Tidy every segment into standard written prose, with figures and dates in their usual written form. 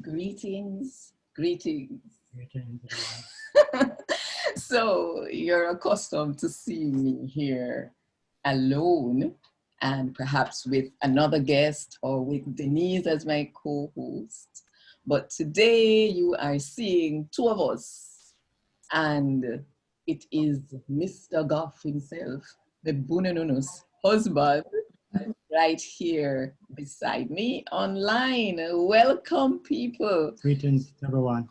Greetings, greetings. Greetings, So you're accustomed to seeing me here alone and perhaps with another guest or with Denise as my co-host. But today you are seeing two of us, and it is Mr. Goff himself, the Bunununus husband, right here beside me online. Welcome, people. Greetings, everyone.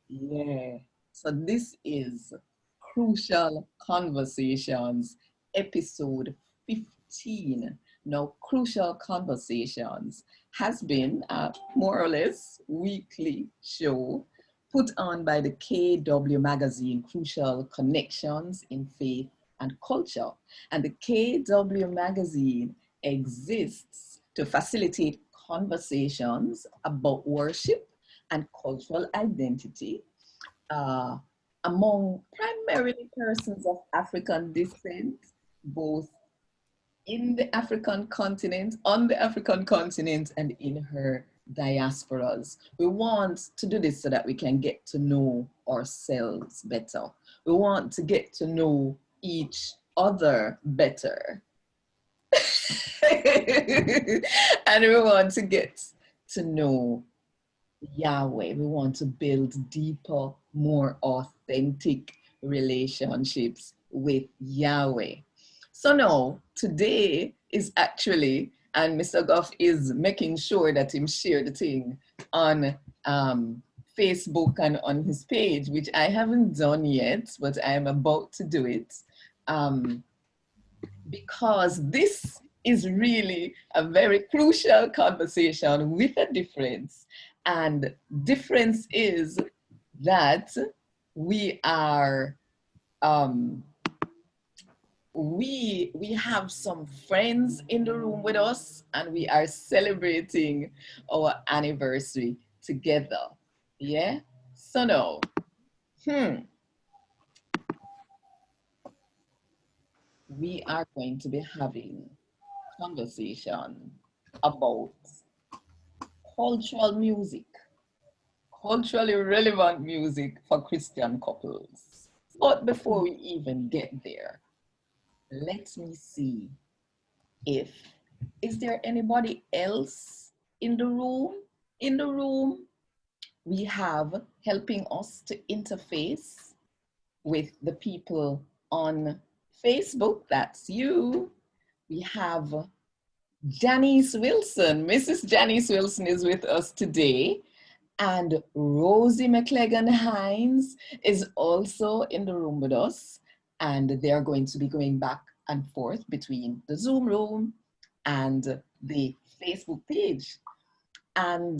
Yeah. So this is Crucial Conversations, episode 15. Now, Crucial Conversations has been a more or less weekly show put on by the KW magazine, Crucial Connections in Faith and Culture. And the KW magazine exists to facilitate conversations about worship and cultural identity uh, among primarily persons of African descent, both in the African continent, on the African continent, and in her diasporas. We want to do this so that we can get to know ourselves better. We want to get to know each other better. And we want to get to know Yahweh. We want to build deeper, more authentic relationships with Yahweh. So now, today is actually, and Mr. Goff is making sure that him share the thing on Facebook and on his page, which I haven't done yet, but I am about to do it. Because this is really a very crucial conversation with a difference. And difference is that we are, we have some friends in the room with us, and we are celebrating our anniversary together. Yeah? So now, we are going to be having conversation about cultural music, culturally relevant music for Christian couples. But before we even get there, let me see is there anybody else in the room? In the room, we have helping us to interface with the people on Facebook. That's you. We have Janice Wilson. Mrs. Janice Wilson is with us today. And Rosie McLegan Hines is also in the room with us. And they're going to be going back and forth between the Zoom room and the Facebook page. And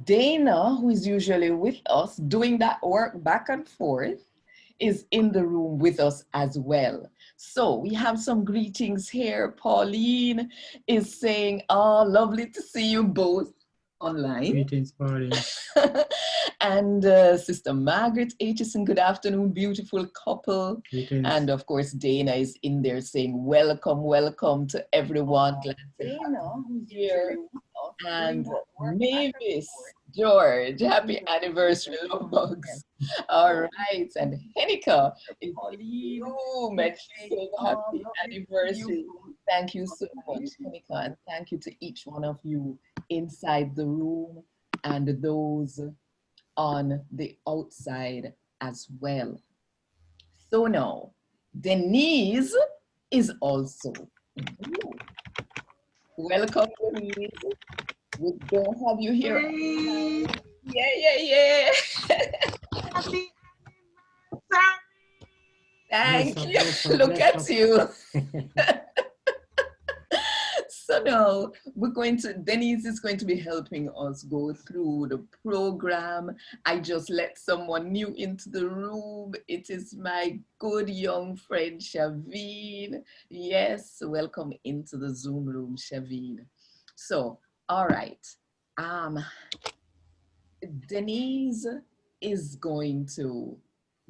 Dana, who is usually with us doing that work back and forth, is in the room with us as well. So we have some greetings here. Pauline is saying, oh, lovely to see you both online. Greetings, Pauline. And Sister Margaret Aitchison, good afternoon, beautiful couple. Greetings. And of course, Dana is in there saying, welcome, welcome to everyone. Glad to have Dana, who's here. And Mavis, George, happy anniversary, love bugs. All right, and Henika is in the room and she's saying happy anniversary. Thank you so much, Henika, and thank you to each one of you inside the room and those on the outside as well. So now, Denise is also in the room. Welcome, Denise. We don't have you here. Yeah. Happy Thank you. Look at you. So now Denise is going to be helping us go through the program. I just let someone new into the room. It is my good young friend, Shaveen. Yes, welcome into the Zoom room, Shaveen. So, all right. Denise is going to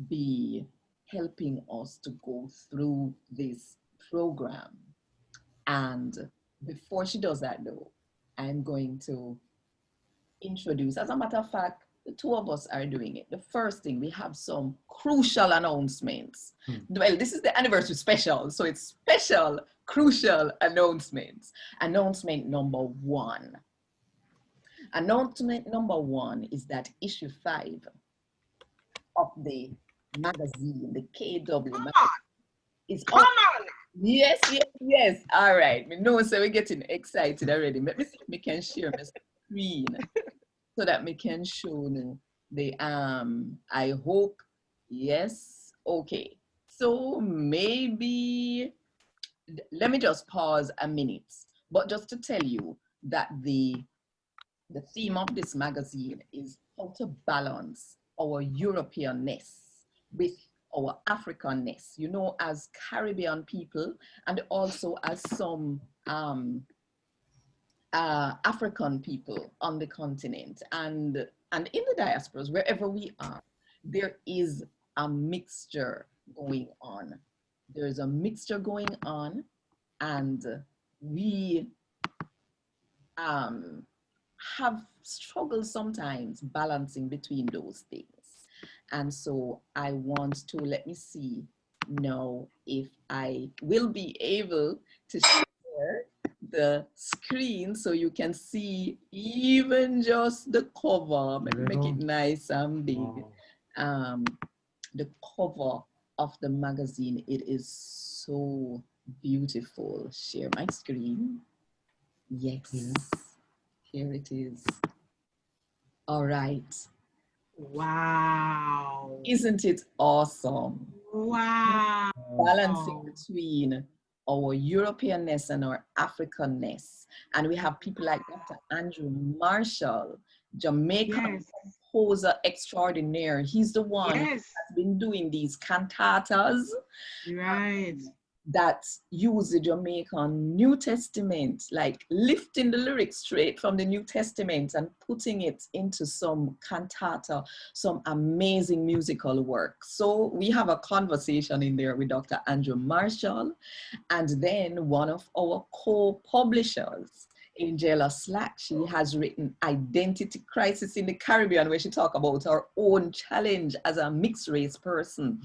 be helping us to go through this program. And before she does that though, I'm going to introduce. As a matter of fact, the two of us are doing it. The first thing, we have some crucial announcements. Well, this is the anniversary special, so it's special, crucial announcements. Announcement number one. Announcement number one is that issue 5 of the magazine, the KW magazine, is Come on! Yes, yes, yes. All right. Me know, so we're getting excited already. Let me see if we can share my screen so that we can show you the I hope. Yes. Okay. So maybe let me just pause a minute. But just to tell you that the theme of this magazine is how to balance our Europeanness with our Africanness, you know, as Caribbean people, and also as some African people on the continent and in the diasporas, wherever we are, there is a mixture going on. There's a mixture going on, and we have struggled sometimes balancing between those things. And so I want to, let me see now if I will be able to share the screen so you can see even just the cover. Make it nice and big. Wow. The cover of the magazine, it is so beautiful. Share my screen. Yes. Here it is. All right. Wow. Isn't it awesome? Wow. Balancing between our Europeanness and our Africanness. And we have people like Dr. Andrew Marshall, Jamaican composer extraordinaire. He's the one who has been doing these cantatas. Right. That use the Jamaican New Testament, like lifting the lyrics straight from the New Testament and putting it into some cantata, some amazing musical work. So we have a conversation in there with Dr. Andrew Marshall, and then one of our co-publishers, Angela Slack, she has written Identity Crisis in the Caribbean, where she talks about her own challenge as a mixed race person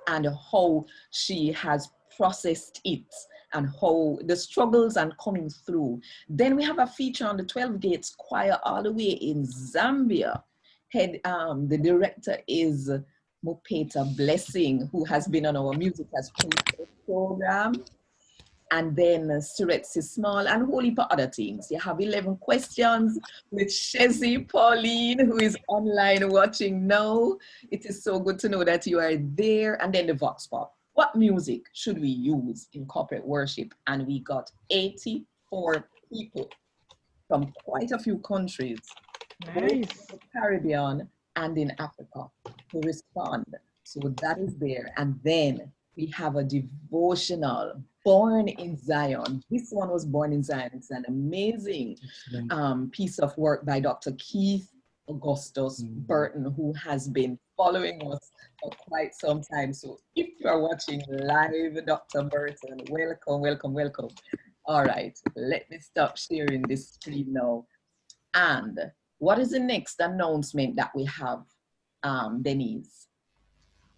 and how she has processed it and how the struggles are coming through. Then we have a feature on the 12 Gates Choir all the way in Zambia. The director is Mupeta Blessing, who has been on our Music as Princess program. And then Suretsi Small and a whole heap of other things. You have 11 questions with Shezi Pauline, who is online watching now. It is so good to know that you are there. And then the Vox Pop. What music should we use in corporate worship? And we got 84 people from quite a few countries, both in the Caribbean and in Africa, to respond. So that is there. And then we have a devotional, Born in Zion. This one was Born in Zion. It's an amazing piece of work by Dr. Keith Augustus Burton, who has been following us for quite some time. So if you are watching live, Dr. Burton, welcome, welcome, welcome. All right, let me stop sharing this screen now. And what is the next announcement that we have, Denise?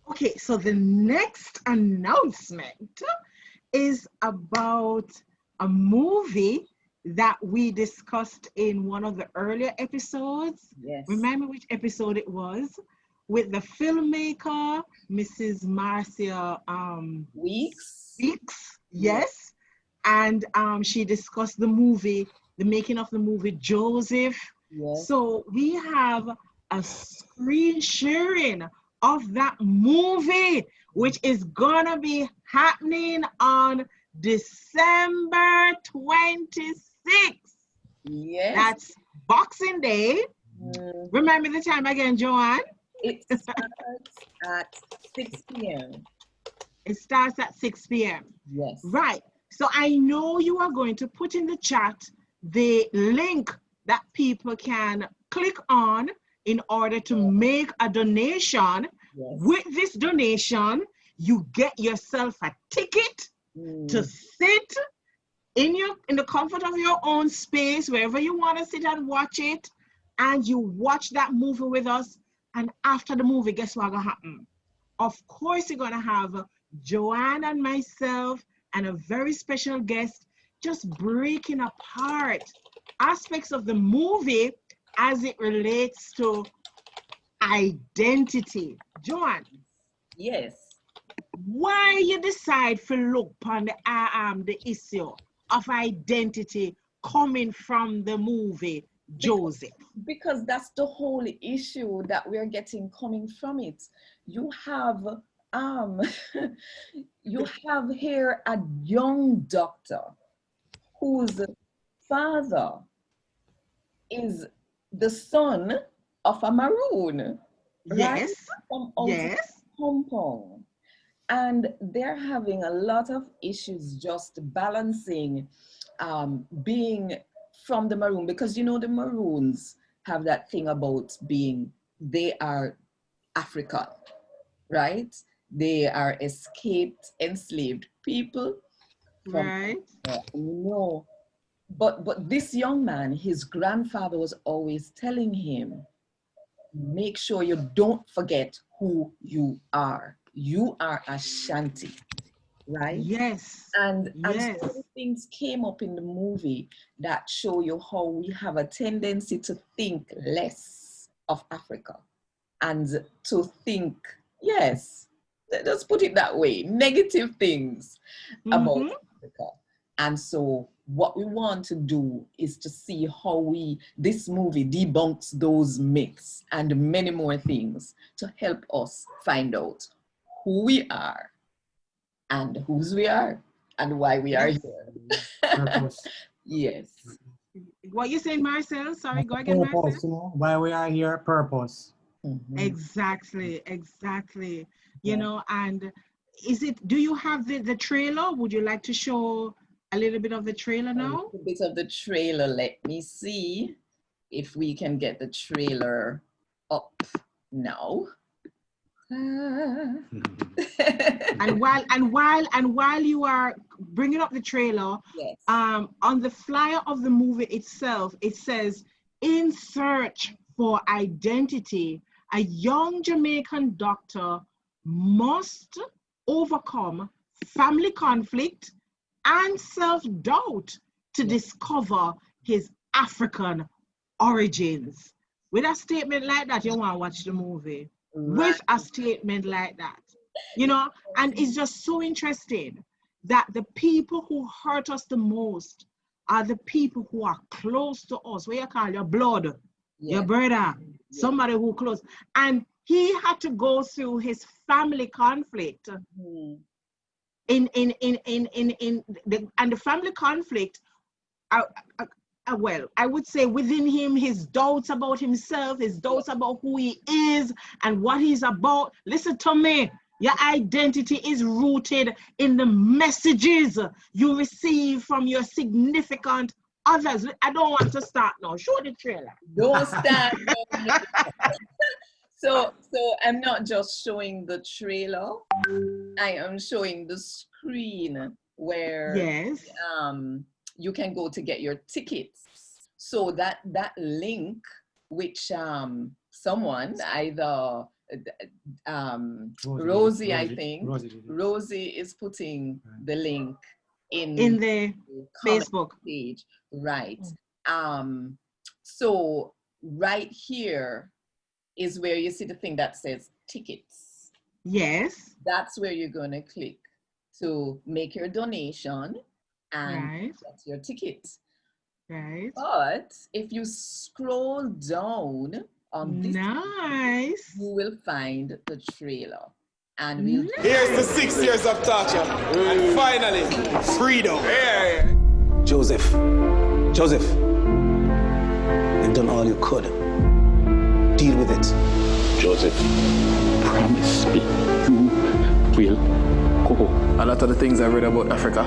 Okay, so the next announcement is about a movie that we discussed in one of the earlier episodes. Yes. Remember which episode it was? With the filmmaker, Mrs. Marcia Weeks. Yes. And she discussed the movie, the making of the movie Joseph. Yes. So we have a screen sharing of that movie, which is gonna be happening on December 26th. Yes. That's Boxing Day. Remember the time again, Jo-Ann? It starts at 6 p.m. It starts at 6 p.m. Yes. Right. So I know you are going to put in the chat the link that people can click on in order to make a donation. Yes. With this donation, you get yourself a ticket to sit in the comfort of your own space, wherever you want to sit and watch it. and you watch that movie with us, and after the movie, guess what's gonna happen? Of course, you're gonna have Jo-Ann and myself and a very special guest just breaking apart aspects of the movie as it relates to identity. Jo-Ann. Yes. Why you decide to look upon the issue of identity coming from the movie Joseph? Because that's the whole issue that we're getting coming from it. You have you have here a young doctor whose father is the son of a Maroon, right? Yes. From out of Hong Kong. And they're having a lot of issues just balancing being from the Maroon, because you know the Maroons have that thing about being, they are African, right? They are escaped, enslaved people. Right. No. But this young man, his grandfather was always telling him, make sure you don't forget who you are. You are Ashanti, right? Yes. And so yes. many things came up in the movie that show you how we have a tendency to think less of Africa and to think, yes, let's put it that way, negative things about Africa. And so what we want to do is to see how this movie debunks those myths and many more things to help us find out who we are and whose we are and why we are here. Yes. What you saying, Marcel? Sorry, go again, Marcel. Purpose, you know, why we are here, purpose. Exactly. You know, and do you have the trailer? Would you like to show a little bit of the trailer now? A bit of the trailer. Let me see if we can get the trailer up now. and while you are bringing up the trailer, yes. On the flyer of the movie itself, it says, in search for identity, a young Jamaican doctor must overcome family conflict and self-doubt to discover his African origins. With a statement like that, you want to watch the movie. Right. With a statement like that, you know, and it's just so interesting that the people who hurt us the most are the people who are close to us. What you call your blood, your brother, somebody who close. And he had to go through his family conflict. And the family conflict, well, I would say within him, his doubts about himself, his doubts about who he is and what he's about. Listen to me, your identity is rooted in the messages you receive from your significant others. I don't want to start now. Show the trailer. Don't start. So I'm not just showing the trailer. I am showing the screen where you can go to get your tickets. So that link, which someone, either Rosie, I think, Rosie is putting the link in the Facebook page, right? So right here is where you see the thing that says tickets. Yes. That's where you're going to click to make your donation and get your ticket. Right. But if you scroll down on this, you will find the trailer. And here's the 6 years of torture. And finally, freedom. Joseph, you've done all you could. Deal with it. Joseph, promise me you will go. A lot of the things I read about Africa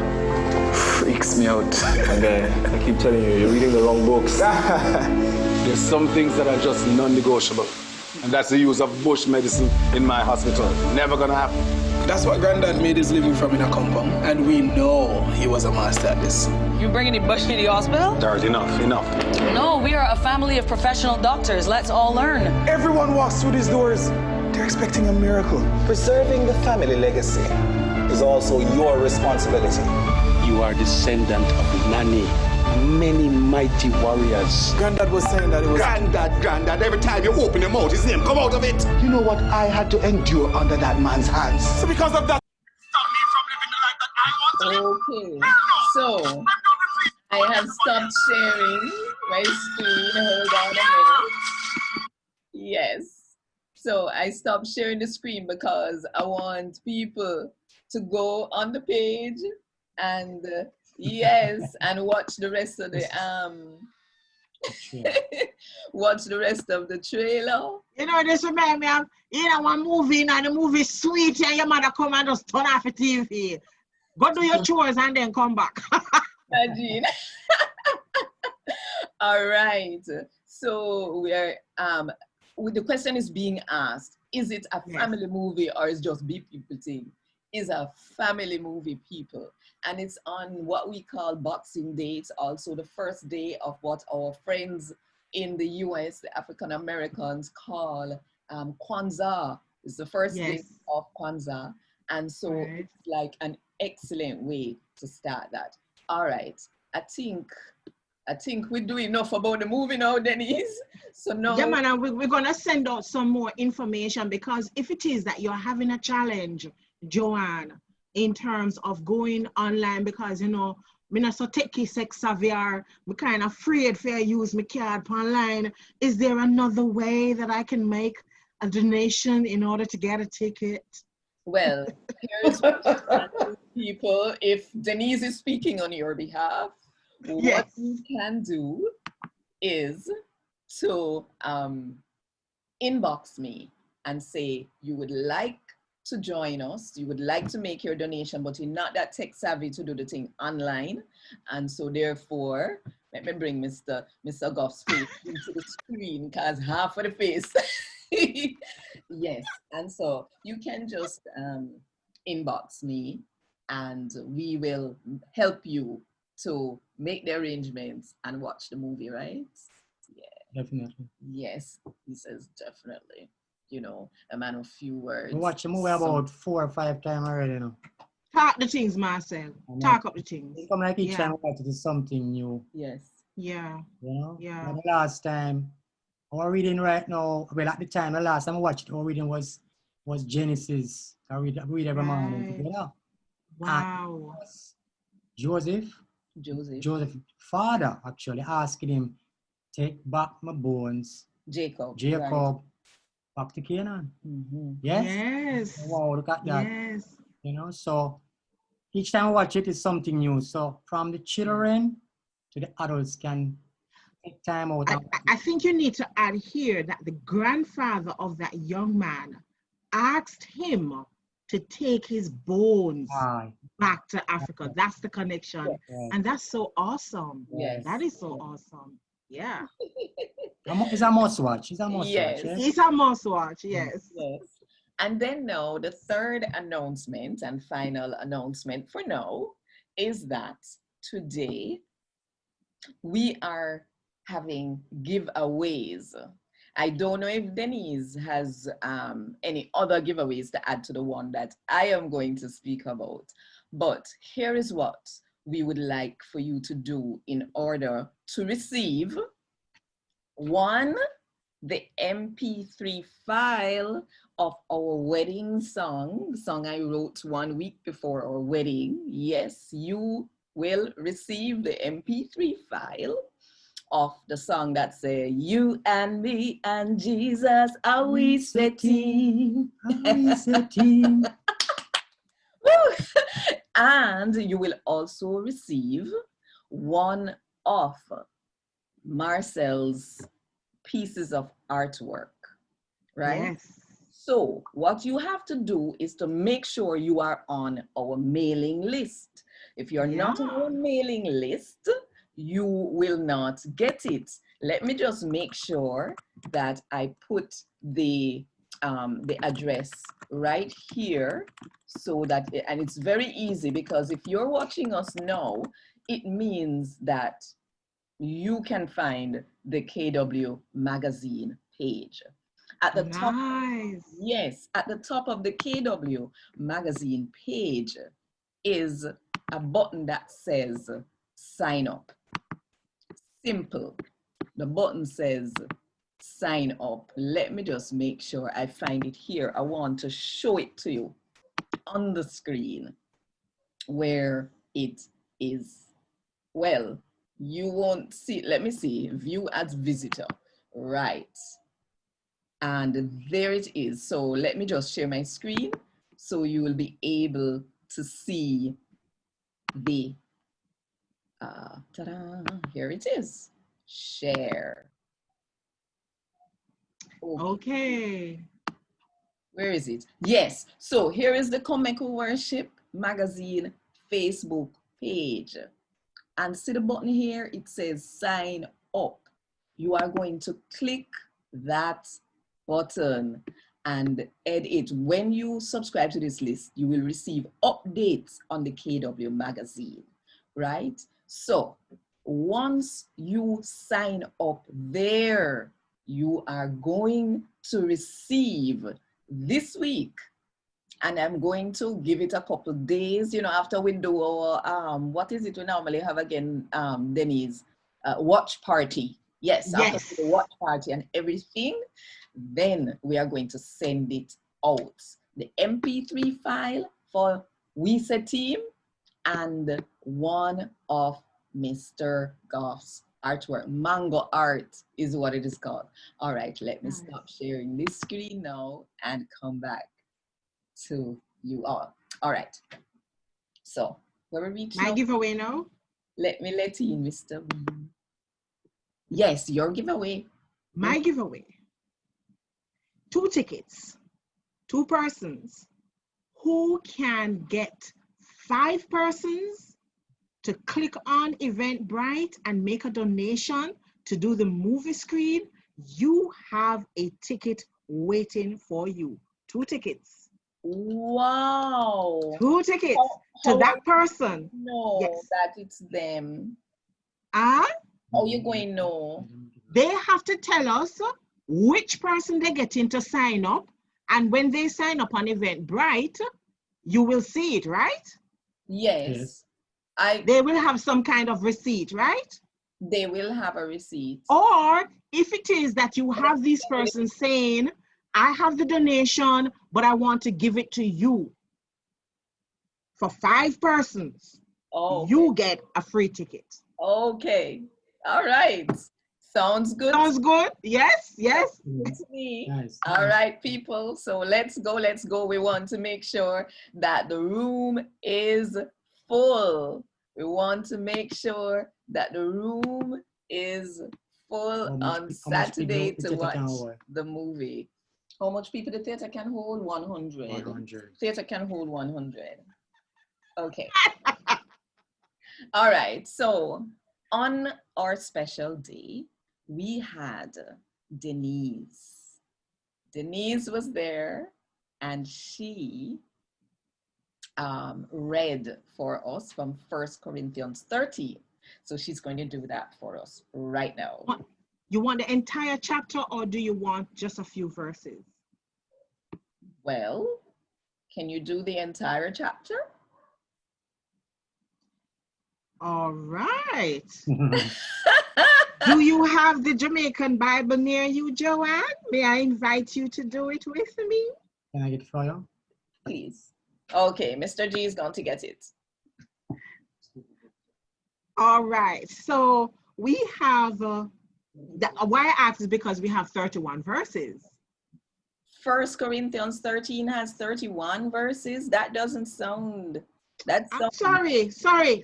freaks me out. And I keep telling you, you're reading the wrong books. There's some things that are just non-negotiable. And that's the use of bush medicine in my hospital. Never gonna happen. That's what Granddad made his living from in a compound. And we know he was a master at this. You bring any bush in the hospital? Darth, enough. No, we are a family of professional doctors. Let's all learn. Everyone walks through these doors. They're expecting a miracle. Preserving the family legacy is also your responsibility. You are descendant of Nani, many mighty warriors. Granddad was saying that it was... Granddad, every time you open your mouth, his name come out of it. You know what I had to endure under that man's hands? So because of that... Stop me from living the life that I want to live. Okay, so I have stopped sharing my screen. Hold on a minute. Yes. So I stopped sharing the screen because I want people to go on the page and yes, and watch the rest of the watch the rest of the trailer. You know, this remind me of, you know, one movie, and the movie sweet, and your mother come and just turn off the TV. Go do your chores and then come back. Imagine. All right. So we are the question is being asked, is it a family movie or is just big people thing? Is a family movie, people. And it's on what we call Boxing Day. It's also the first day of what our friends in the US, the African Americans, call Kwanzaa. It's the first day of Kwanzaa. And so it's like an excellent way to start that. All right. I think we do enough about the movie now, Denise. So now, yeah, man, and we're gonna send out some more information, because if it is that you're having a challenge, Jo-Ann, in terms of going online, because you know, me not so techie sex savvy, or me kind of afraid for use my card online. Is there another way that I can make a donation in order to get a ticket? well, here's what people, if Denise is speaking on your behalf, what you can do is to inbox me and say you would like to join us, you would like to make your donation, but you're not that tech savvy to do the thing online. And so therefore, let me bring Mr. Goff's face into the screen, because half of the face. Yes, and so you can just inbox me and we will help you to make the arrangements and watch the movie, right? Yeah. Definitely. Yes, he says definitely. You know, a man of few words. We watched the movie about 4 or 5 times already, you know. Talk the things, Marcel. Talk up the things. It come like each time we watch it is something new. Yes. Yeah. You know? Yeah. And the last time, our reading right now, well, at the time, the last time I watched it, our reading was Genesis. I read every morning together. Wow. Joseph's father actually asking him, take back my bones. Jacob. Right. Back to Canaan. Yes? Yes. Wow, look at that. Yes. You know, so each time I watch it is something new. So from the children to the adults can take time out. I think you need to add here that the grandfather of that young man asked him to take his bones back to Africa. That's the connection. Yes. And that's so awesome. Yes. That is so awesome. Yeah. It's a must watch. It's a must watch. Yes. It's a must watch. Yes. Yes. And then now the third announcement and final announcement for now is that today we are having giveaways. I don't know if Denise has any other giveaways to add to the one that I am going to speak about. But here is what we would like for you to do in order to receive: one, the MP3 file of our wedding song I wrote 1 week before our wedding. Yes, you will receive the MP3 file of the song that says, you and me and Jesus, are we sweating? Are we sweating? And you will also receive one of Marcel's pieces of artwork, right? Yes. So what you have to do is to make sure you are on our mailing list. If you're not on our mailing list, you will not get it. Let me just make sure that I put the address right here so that, and it's very easy, because if you're watching us now, it means that you can find the KW magazine page. At the top, yes, at the top of the KW magazine page is a button that says sign up. Simple. The button says sign up. Let me just make sure I find it here. I want to show it to you on the screen where it is. Well, you won't see, let me see, view as visitor, right. And there it is. So let me just share my screen so you will be able to see the, ta-da, here it is, share. Okay. Where is it? Yes, so here is the Come Echo Worship magazine Facebook page. And see the button here, it says sign up. You are going to click that button and add it. When you subscribe to this list, you will receive updates on the KW magazine, right? So once you sign up there, you are going to receive this week, and I'm going to give it a couple days, you know, after we do our, what is it we normally have again, Denise? Watch party. Yes, after the watch party and everything, then we are going to send it out. The MP3 file for We Said Team and one of Mr. Goff's artwork. Mango art is what it is called. All right, let me stop sharing this screen now and come back to you all. All right. So where we reach my now? giveaway now? Let me let you in, Mr. B. Yes, your giveaway. My giveaway. 2 tickets, 2 persons. Who can get 5 persons to click on Eventbrite and make a donation to do the movie screen? You have a ticket waiting for you. 2 tickets. Wow. 2 tickets to that person. No, yes. That it's them. Ah? Oh, you're going no. They have to tell us which person they're getting to sign up. And when they sign up on Eventbrite, you will see it, right? Yes. They will have some kind of receipt, right? They will have a receipt. Or if it is that you have these persons saying, I have the donation, but I want to give it to you. For 5 persons, you get a free ticket. Okay. All right. Sounds good. Sounds good. Yes, yes. To me. Nice. All right, people. So let's go. Let's go. We want to make sure that the room is full. We want to make sure that the room is full on Saturday to watch the movie. How much people the theater can hold? 100. 100. Theater can hold 100. Okay. All right. So on our special day, we had Denise. Denise was there and she read for us from 1 Corinthians 13. So she's going to do that for us right now. You want the entire chapter or do you want just a few verses? Well, can you do the entire chapter? All right. Do you have the Jamaican Bible near you, Jo-Ann? May I invite you to do it with me? Can I get it for you? Please. Okay, Mr. G is going to get it. All right. So we have, why I asked is because we have 31 verses. 1 Corinthians 13 has 31 verses. That doesn't sound... I'm sorry. 13.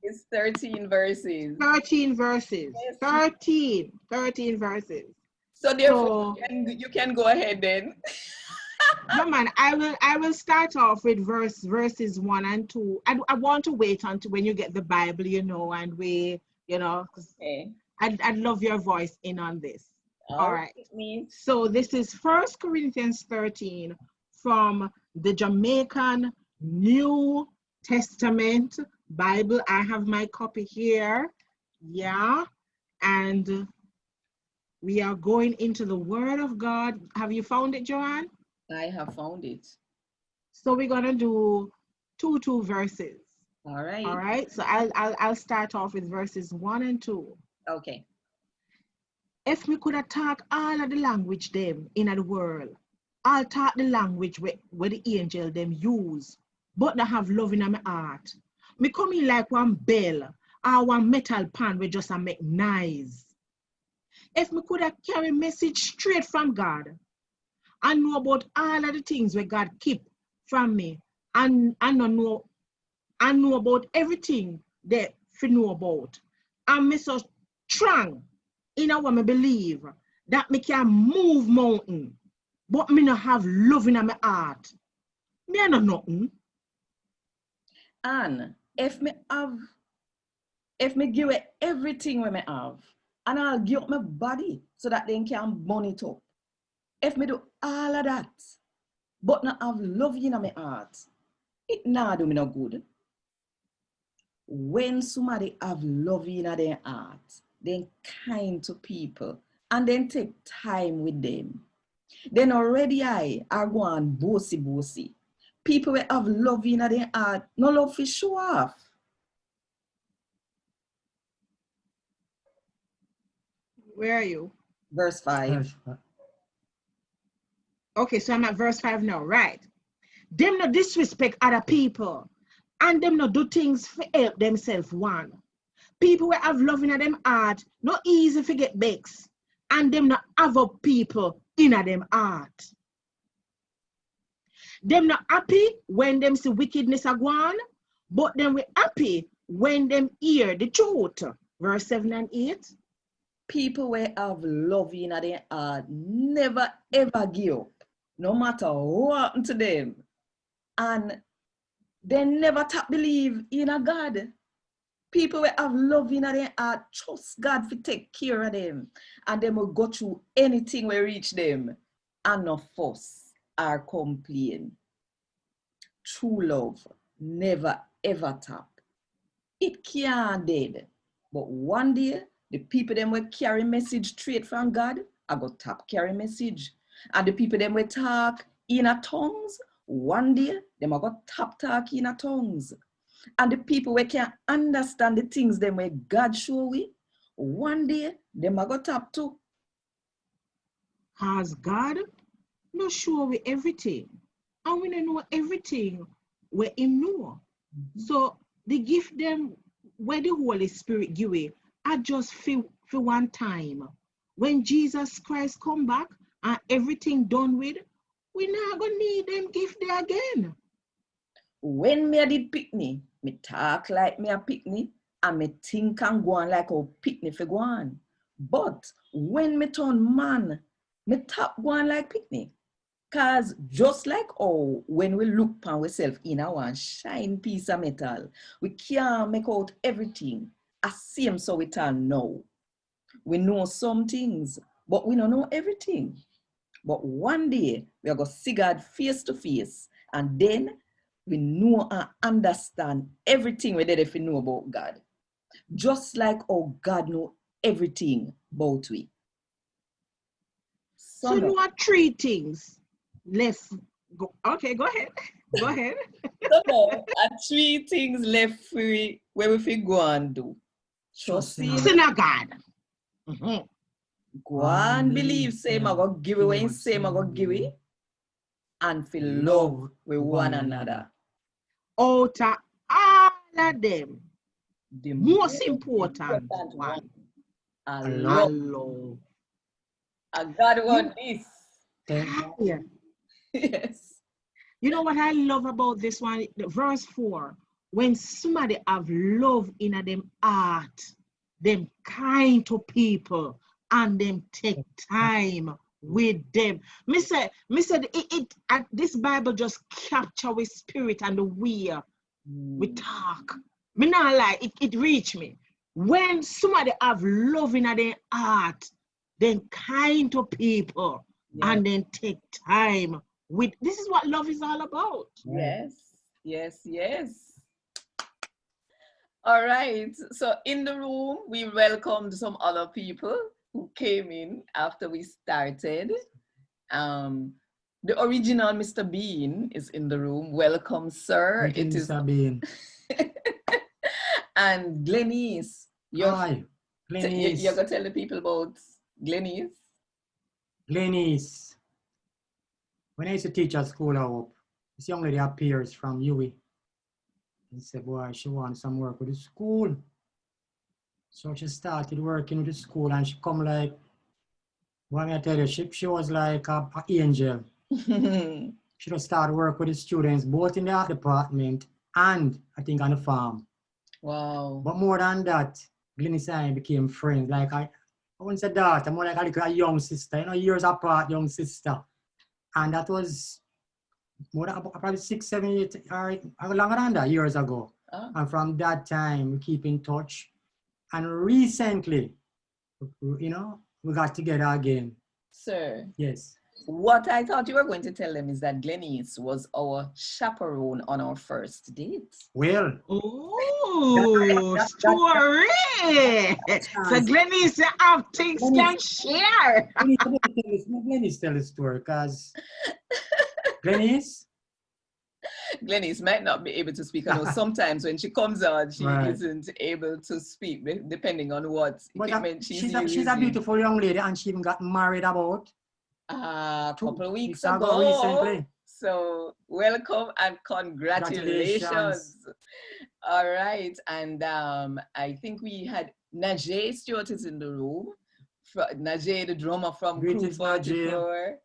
It's 13 verses. 13 verses. Yes. 13 verses. So therefore, you can go ahead then. No man, I will start off with verses 1 and 2. I want to wait until when you get the Bible, you know, and we, you know, okay. I'd love your voice in on this. All right. So this is 1 Corinthians 13 from the Jamaican New Testament Bible. I have my copy here. Yeah. And we are going into the Word of God. Have you found it, Jo-Ann? I have found it. So we're gonna do two verses. All right. All right. So I'll start off with verses 1 and 2. Okay. If me could talk all of the language them in the world, I'll talk the language where the angel them use, but not have love in my heart. Me come in like one bell or one metal pan with just a make noise. If me could carry message straight from God and know about all of the things where God keep from me and know about everything that I know about. And me so strong in what me believe that me can move mountain, but me not have love in my heart. Me I know nothing. And if me give it everything we me have, and I'll give up my body so that they can burn it up. If me do all of that, but not have love in my heart, it nah do me no good. When somebody have love in their heart, then kind to people, and then take time with them, then already I are going bossy. People will have love in their heart, no love for show off. Where are you? Verse 5. Okay, so I'm at verse 5 now, right? Them no disrespect other people, and them no do things for help themselves one. People will have love in them heart, no easy to get bakes, and them no have up people in them heart. Them not happy when them see wickedness a gone, but them we happy when them hear the truth. Verse 7 and 8. People will have love in their heart, never ever give up, no matter what happened to them. And they never believe in a God. People will have love in their heart, trust God to take care of them, and they will go through anything will reach them, and no fuss or complain. True love never ever tap. It can't dead, but one day the people them will carry message straight from God, I go tap carry message, and the people them will talk in a tongues. One day them I go tap talk in a tongues. And the people we can understand the things them where God show we, one day them I go tap too. Has God no show we everything, and we don't know everything where Him know. So the gift them where the Holy Spirit give it, I just feel for one time. When Jesus Christ come back and everything done with, we not gonna need them gift there again. When me a did picnic, me talk like me a picnic, and me think and go on like a picnic for go on. But when me turn man, me tap go on like picnic. Cause just like when we look upon ourselves in our shine piece of metal, we can't make out everything. As same so we turn now. We know some things, but we don't know everything. But one day we are going to see God face to face, and then we know and understand everything we did if we know about God. Just like how God know everything about we. So you are 3 things. Let's go. Okay, go ahead. Go ahead. So now, 3 things left for we where we fit go and do. Trust Him. Sin a God. Mm-hmm. Go and believe, say, I go give away, say, I go give it, and feel love with one another. Out of all of them, the most important one, I love. And God want this. Yeah. Yes. You know what I love about this one? Verse 4. When somebody have love in them heart, them kind to people, and them take time with them. Me said this Bible just capture with spirit and the way we talk. Me not lie, it reach me. When somebody have love in their heart, then kind to people, and then take time with. This is what love is all about. Yes, yes, yes. All right. So in the room, we welcomed some other people who came in after we started. The original Mr. Bean is in the room. Welcome, sir. It is Mr. Bean. And Glenise. Hi, Glenise. You're going to tell the people about Glenise? Glenise. When I used to teach at school, I hope, this young lady appears from UWI. And said, boy, she wants some work with the school. So she started working with the school and she come like, what may I tell you, she was like an angel. She just started work with the students, both in the art department and I think on the farm. Wow. But more than that, Glenise and I became friends. Like I wouldn't say daughter, more like a young sister, you know, years apart, young sister. And that was more than probably 6, 7 years, or longer than that, years ago. And from that time, we keep in touch. And recently, you know, we got together again. Sir. Yes. What I thought you were going to tell them is that Glenise was our chaperone on our first date. Well. Oh, story. So Glenise, you have things can share. Glenise tell the story because Glenise might not be able to speak. I know sometimes when she comes on, she right. isn't able to speak, depending on what equipment she's using. She's a beautiful young lady and she even got married about a couple of weeks ago recently. So welcome and congratulations. All right. And I think we had Najee Stewart is in the room. Najee, the drummer from Crew 44.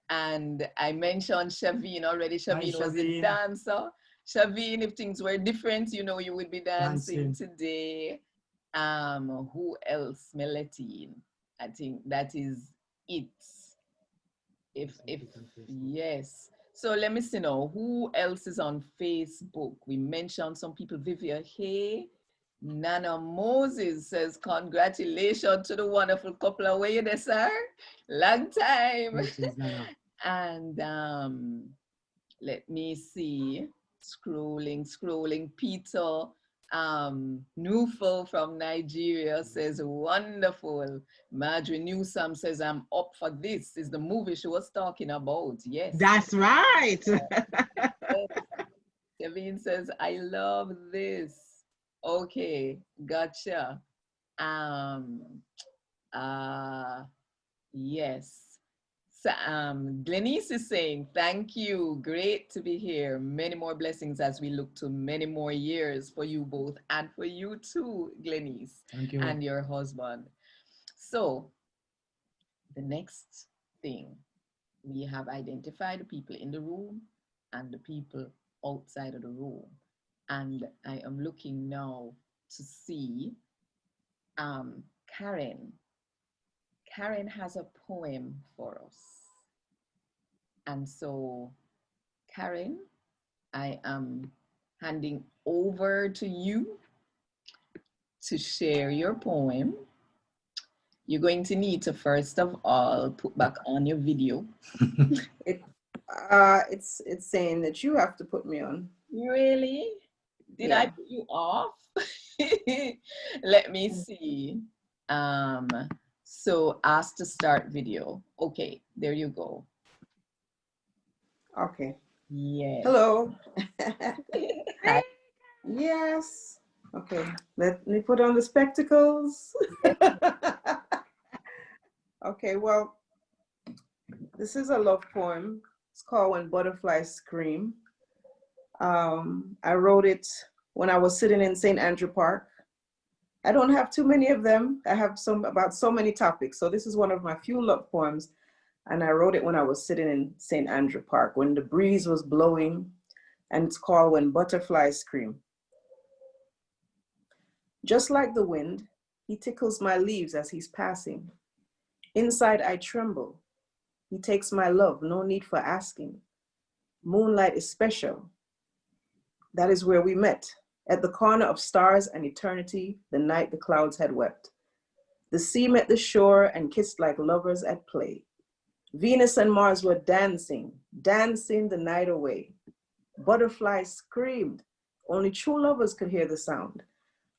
And I mentioned Shaveen already. Shaveen was the dancer. Shaveen, if things were different, you know, you would be dancing today. Who else? Melatine. I think that is it. If yes. So let me see now. Who else is on Facebook? We mentioned some people. Vivia Hay. Nana Moses says, congratulations to the wonderful couple. Away you there, sir? Long time. And let me see. Scrolling. Peter Newful from Nigeria says, wonderful. Marjorie Newsome says, I'm up for this. Is the movie she was talking about. Yes. That's right. Kevin says, I love this. Okay, gotcha. Yes. So, Glenise is saying, thank you. Great to be here. Many more blessings as we look to many more years for you both and for you too, Glenise. Thank you. And your husband. So, the next thing, we have identified the people in the room and the people outside of the room. And I am looking now to see Karen. Karen has a poem for us. And so, Karen, I am handing over to you to share your poem. You're going to need to, first of all, put back on your video. It's saying that you have to put me on. Really? Did I put you off? Let me see. So ask to start video. Okay, there you go. Okay. Yes. Hello. Hi. Yes. Okay. Let me put on the spectacles. Okay, well, this is a love poem. It's called When Butterflies Scream. I wrote it when I was sitting in St. Andrew Park. I don't have too many of them. I have some about so many topics. So this is one of my few love poems. And I wrote it when I was sitting in St. Andrew Park, when the breeze was blowing, and it's called When Butterflies Scream. Just like the wind, he tickles my leaves as he's passing. Inside I tremble. He takes my love, no need for asking. Moonlight is special. That is where we met, at the corner of stars and eternity, the night the clouds had wept. The sea met the shore and kissed like lovers at play. Venus and Mars were dancing, dancing the night away. Butterflies screamed. Only true lovers could hear the sound.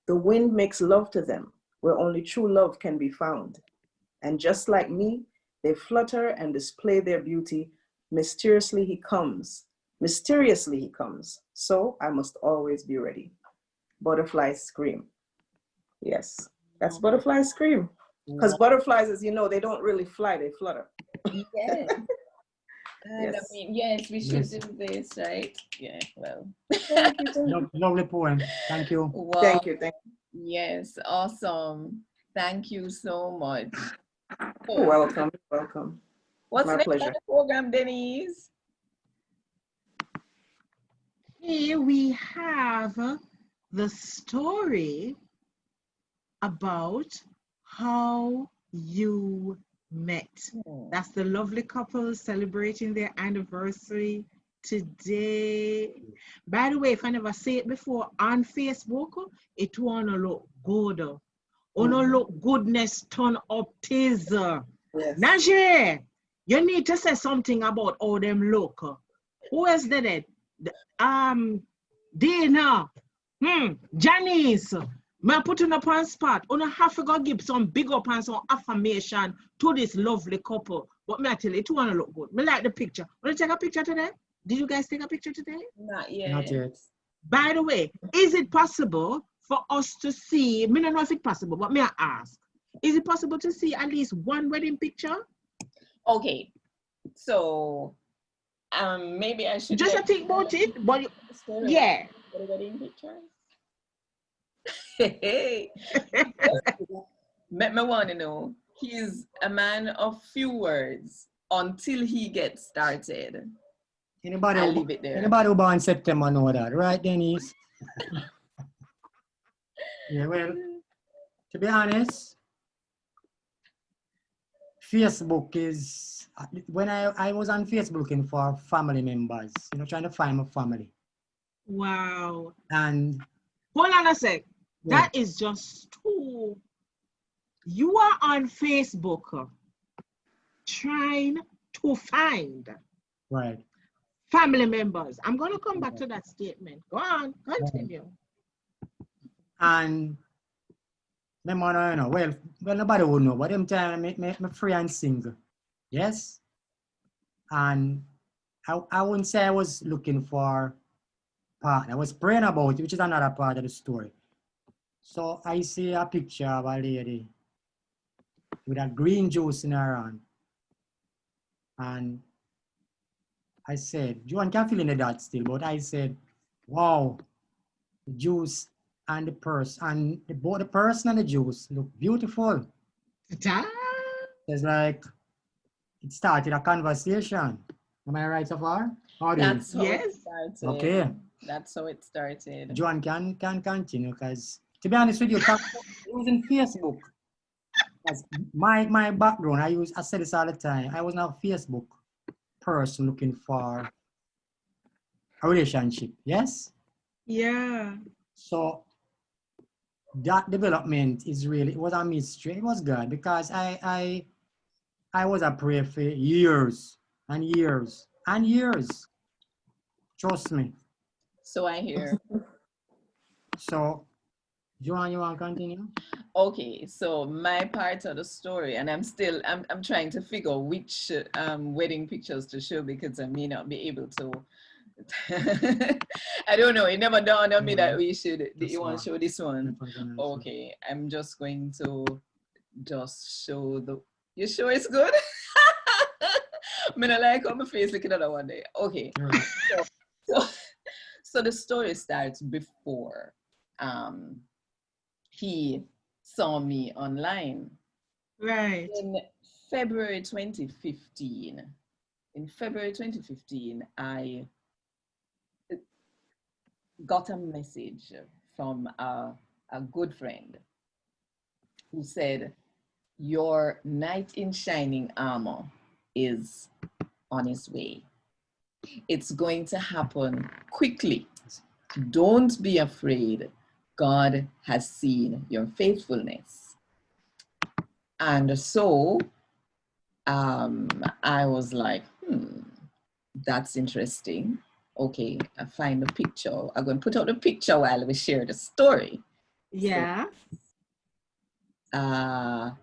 The wind makes love to them, where only true love can be found. And just like me, they flutter and display their beauty. Mysteriously he comes. So I must always be ready. Butterflies scream. Yes, that's butterflies scream. Because butterflies, as you know, they don't really fly, they flutter. Yeah. And Yes. I mean, yes, we should do this, right? Yeah, well. Thank you. Lovely poem. Thank you. Wow. Thank you. Yes, awesome. Thank you so much. You're welcome. What's My next pleasure. on the program, Denise? Here we have the story about how you met. That's the lovely couple celebrating their anniversary today. By the way, if I never say it before, on Facebook, it wanna look good. Wanna look goodness turn up tis. Yes. Najee, you need to say something about how them look. Who else did it? Dana, Janice, may put on up on spot. On have to go give some big up and some affirmation to this lovely couple. But me I tell you, it wanna look good. Me like the picture. Wanna take a picture today? Did you guys take a picture today? Not yet. Not yet. By the way, is it possible for us to see? Me don't know if it's possible, but may I ask? Is it possible to see at least one wedding picture? Okay, so maybe I should just think about it, but yeah. For the wedding pictures. Hey, me want to know. He's a man of few words until he gets started. Anybody I'll leave it there. Anybody who born in September know that, right, Denise? Yeah, well, to be honest, Facebook is, when I was on Facebook looking for family members, you know, trying to find my family. Wow. And hold on a sec. Yeah. That is just too. You are on Facebook trying to find family members. I'm going to come back to that statement. Go on, continue. And them man, you know, well, nobody would know, but them time I make me free and single. Yes. And I wouldn't say I was looking for a partner. I was praying about it, which is another part of the story. So I see a picture of a lady with a green juice in her hand. And I said, Joan can fill in the dot still, but I said, wow, the juice and the purse, and both the person and the juice look beautiful. It's like, it started a conversation. Am I right so far? That's how it started. Okay. That's how it started. Joan can continue, because to be honest with you, using Facebook. My background, I say this all the time, I was not a Facebook person looking for a relationship, yes? Yeah. So that development is really, it was a mystery. It was good because I was a prayer for years and years and years. Trust me. So I hear. So, Joanne, you want to continue? Okay, so my part of the story, and I'm trying to figure which wedding pictures to show because I may not be able to. I don't know. It never dawned on me that we should. You want to show this one? Okay, I'm just going to show the. You sure it's good? I mean, I like how my face looking at that one day. Okay, so the story starts before he saw me online. Right. In February 2015, I got a message from a good friend who said, your knight in shining armor is on his way. It's going to happen quickly. Don't be afraid. God has seen your faithfulness. And so I was like, that's interesting. Okay, I find the picture. I'm going to put out the picture while we share the story. Yeah. So,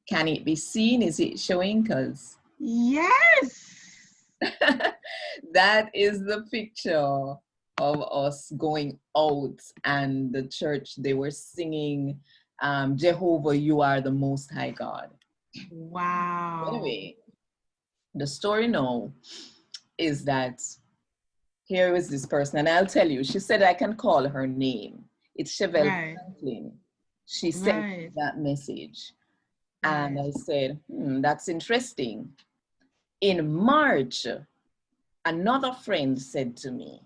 can it be seen? Is it showing? Because Yes. that is the picture of us going out, and the church, they were singing, Jehovah, you are the most high God. Wow. Anyway, the story now is that here is this person, and I'll tell you, she said I can call her name. It's Chevelle Right. Franklin. She sent me Right. that message. And Right. I said, that's interesting. In March, another friend said to me,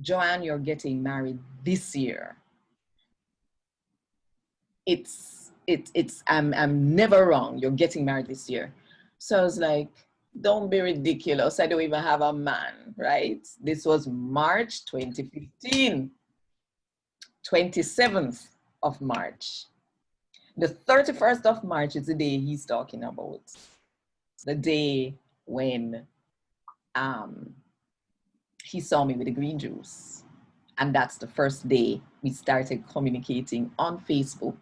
Jo-Ann, you're getting married this year. I'm never wrong. You're getting married this year. So I was like, don't be ridiculous. I don't even have a man, right? This was March 2015, 27th of March. The 31st of March is the day he's talking about. The day when he saw me with the green juice. And that's the first day we started communicating on Facebook.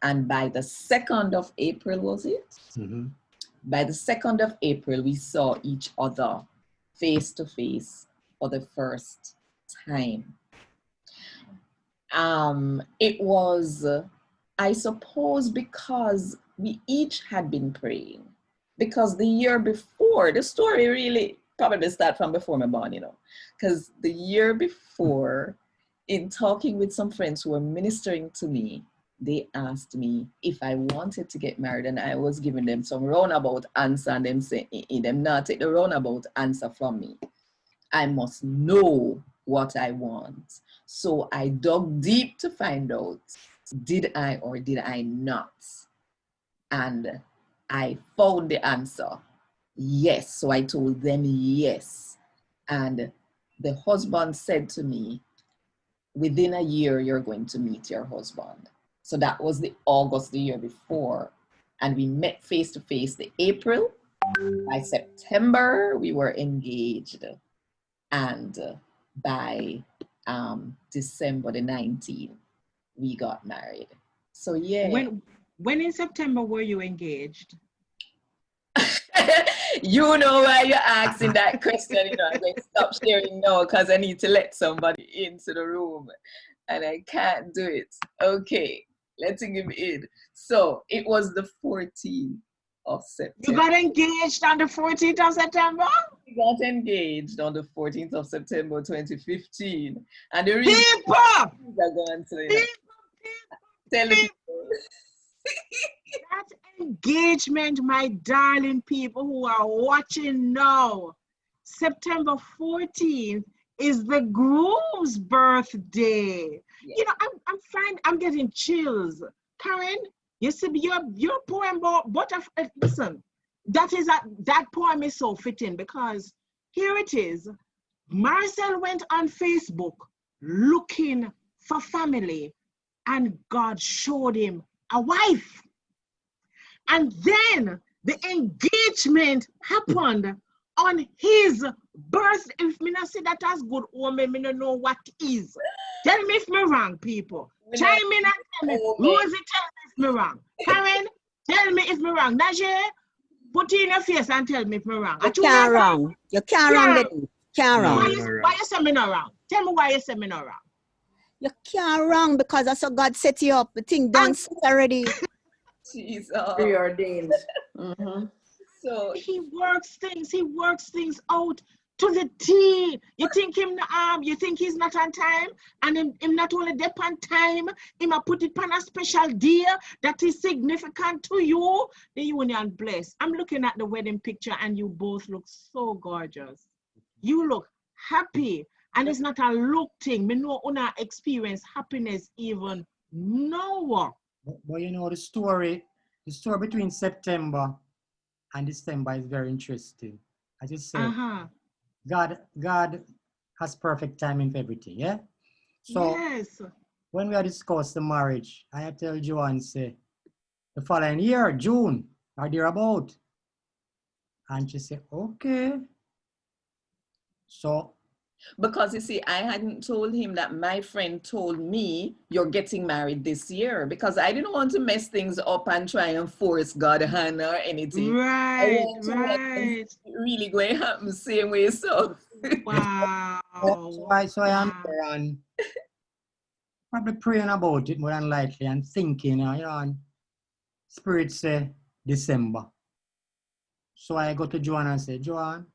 And by the 2nd of April, was it? Mm-hmm. By the 2nd of April, we saw each other face to face for the first time. It was, I suppose, because we each had been praying. Because the year before, the story really probably started from before my born, because the year before, in talking with some friends who were ministering to me, they asked me if I wanted to get married, and I was giving them some roundabout answer, and them saying, them not take the roundabout answer from me. I must know what I want. So I dug deep to find out, did I or did I not? And I found the answer, yes. So I told them yes. And the husband said to me, within a year, you're going to meet your husband. So that was the August the year before. And we met face to face the April. By September, we were engaged. And by December the 19th, we got married. So yeah. When in September were you engaged? You know why you're asking that question, I'm going to stop sharing now because I need to let somebody into the room and I can't do it. Okay, let's give in. So it was the 14th of September. You got engaged on the 14th of September? We got engaged on the 14th of September 2015. And the reason people are going to tell people. That engagement, my darling people who are watching now, September 14th is the groom's birthday. Yeah. I'm getting chills. Karen, you see your poem about listen, that poem is so fitting because here it is. Marcel went on Facebook looking for family and God showed him a wife. And then the engagement happened on his birthday. If me not say that as good woman, me don't know what is. Tell me if me wrong, people. Chime in and tell me. Rosie, tell me if me wrong. Karen, tell me if me wrong. Najee, put in your face and tell me if me wrong. You can't wrong. You can't wrong. You can't wrong. Why you say me not wrong? Tell me why you say me not wrong. You can't wrong because that's how God set you up. The thing done already. Jesus. Preordained. Mm-hmm. So he works things out to the T. You think you think he's not on time, and him not only there on time, him a put it on a special day that is significant to you. The union bless. I'm looking at the wedding picture and you both look so gorgeous. You look happy, and it's not a look thing. Me know una experience happiness even now. But the story between September and December is very interesting. As you said, God has perfect timing for everything, yeah? So yes. When we discussed the marriage, I tell Jo-Ann, say, the following year, June, or thereabout. And she said, okay. So Because you see, I hadn't told him that my friend told me you're getting married this year, because I didn't want to mess things up and try and force God hand or anything. I Right, want to know right. it's really going to happen the same way. So Wow. So I am here and probably praying about it more than likely and thinking, and Spirit say December. So I go to Jo-Ann and say, Jo-Ann,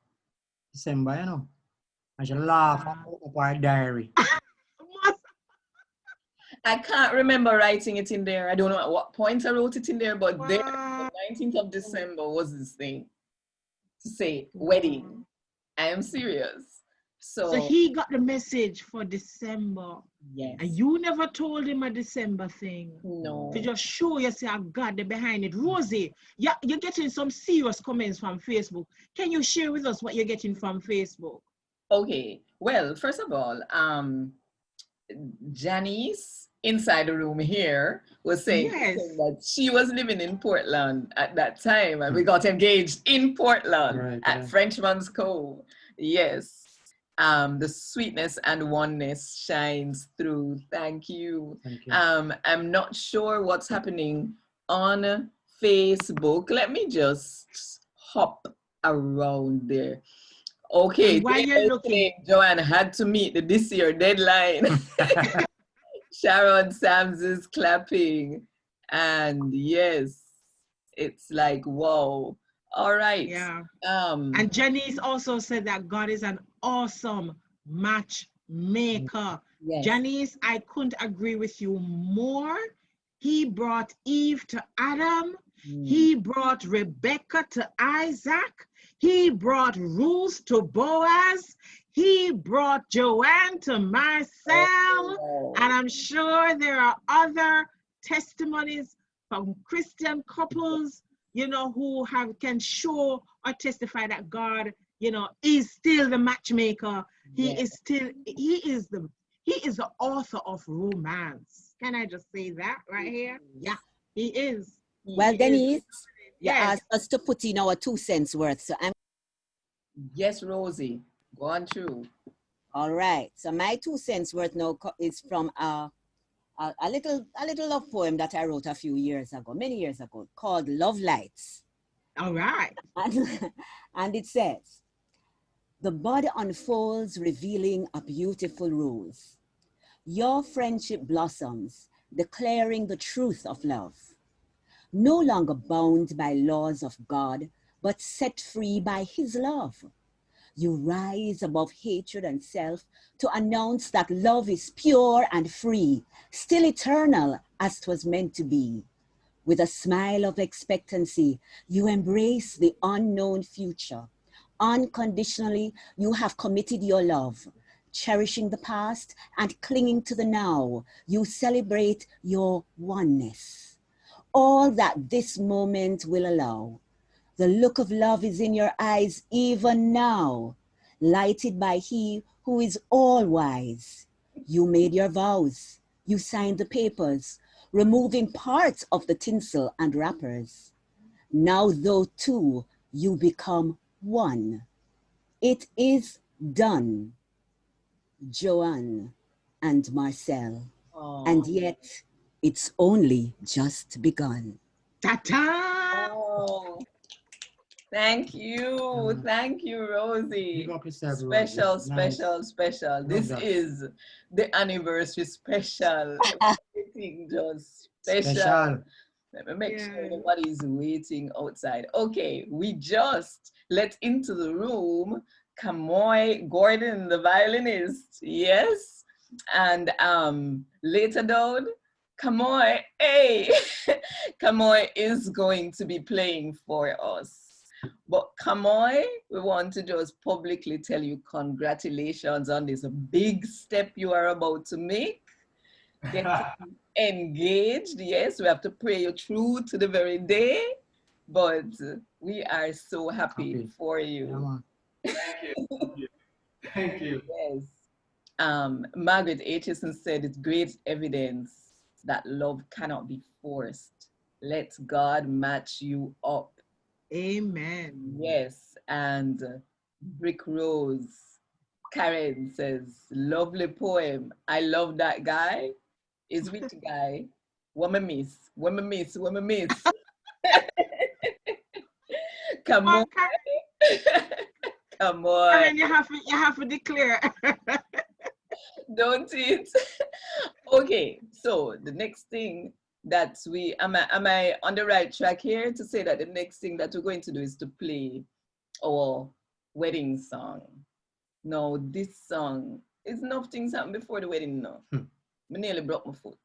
December, And she laugh and put up our diary. I can't remember writing it in there. I don't know at what point I wrote it in there, but there, the 19th of December was this thing to say wedding. I am serious. So he got the message for December. Yes. And you never told him a December thing. No. To just show you say, God, they're behind it. Rosie, yeah, you're getting some serious comments from Facebook. Can you share with us what you're getting from Facebook? Okay. Well, first of all, Janice inside the room here was saying that she was living in Portland at that time, and we got engaged in Portland at Frenchman's Cove. Yes. The sweetness and oneness shines through. Thank you. I'm not sure what's happening on Facebook. Let me just hop around there. Okay, while you're looking, Jo-Ann had to meet the this year deadline. Sharon Sams is clapping, and yes, it's like wow. All right. Yeah. And Janice also said that God is an awesome matchmaker. Yes. Janice, I couldn't agree with you more. He brought Eve to Adam. He brought Rebecca to Isaac. He brought Ruth to Boaz. He brought Jo-Ann to Marcel. And I'm sure there are other testimonies from Christian couples, who can show or testify that God, is still the matchmaker. He is the author of romance. Can I just say that right here? Yeah, he is. Well, Denise, you asked us to put in our 2 cents worth. So I'm. Yes, Rosie, go on through. All right. So my 2 cents worth now is from a little love poem that I wrote many years ago, called Love Lights. All right. And it says, the bud unfolds, revealing a beautiful rose. Your friendship blossoms, declaring the truth of love. No longer bound by laws of God, but set free by his love. You rise above hatred and self to announce that love is pure and free, still eternal as 'twas meant to be. With a smile of expectancy, you embrace the unknown future. Unconditionally, you have committed your love. Cherishing the past and clinging to the now, you celebrate your oneness. All that this moment will allow. The look of love is in your eyes even now, lighted by he who is all wise. You made your vows, you signed the papers, removing parts of the tinsel and wrappers. Now though two, you become one. It is done. Jo-Ann and Marcel. Oh. And yet it's only just begun. Ta-ta! Oh. Thank you, Rosie. Special. This is the anniversary special. Everything just special. Let me make sure nobody's waiting outside. Okay, we just let into the room Kamoy Gordon, the violinist. Yes, and later down, Kamoy, Kamoy is going to be playing for us. But Kamoy, we want to just publicly tell you congratulations on this big step you are about to make. Getting engaged. Yes, we have to pray you through to the very day, but we are so happy for you. Thank you. Yes. Margaret Aitchison said it's great evidence that love cannot be forced. Let God match you up. Amen. Yes, and Brick Rose Karen says, lovely poem. I love that guy. Is which guy? Woman miss. Come on. Come on. Karen, you have to declare. Don't it? Okay, so the next thing that am I on the right track here to say that the next thing that we're going to do is to play our wedding song. Now, this song is enough things happened before the wedding now. I nearly broke my foot,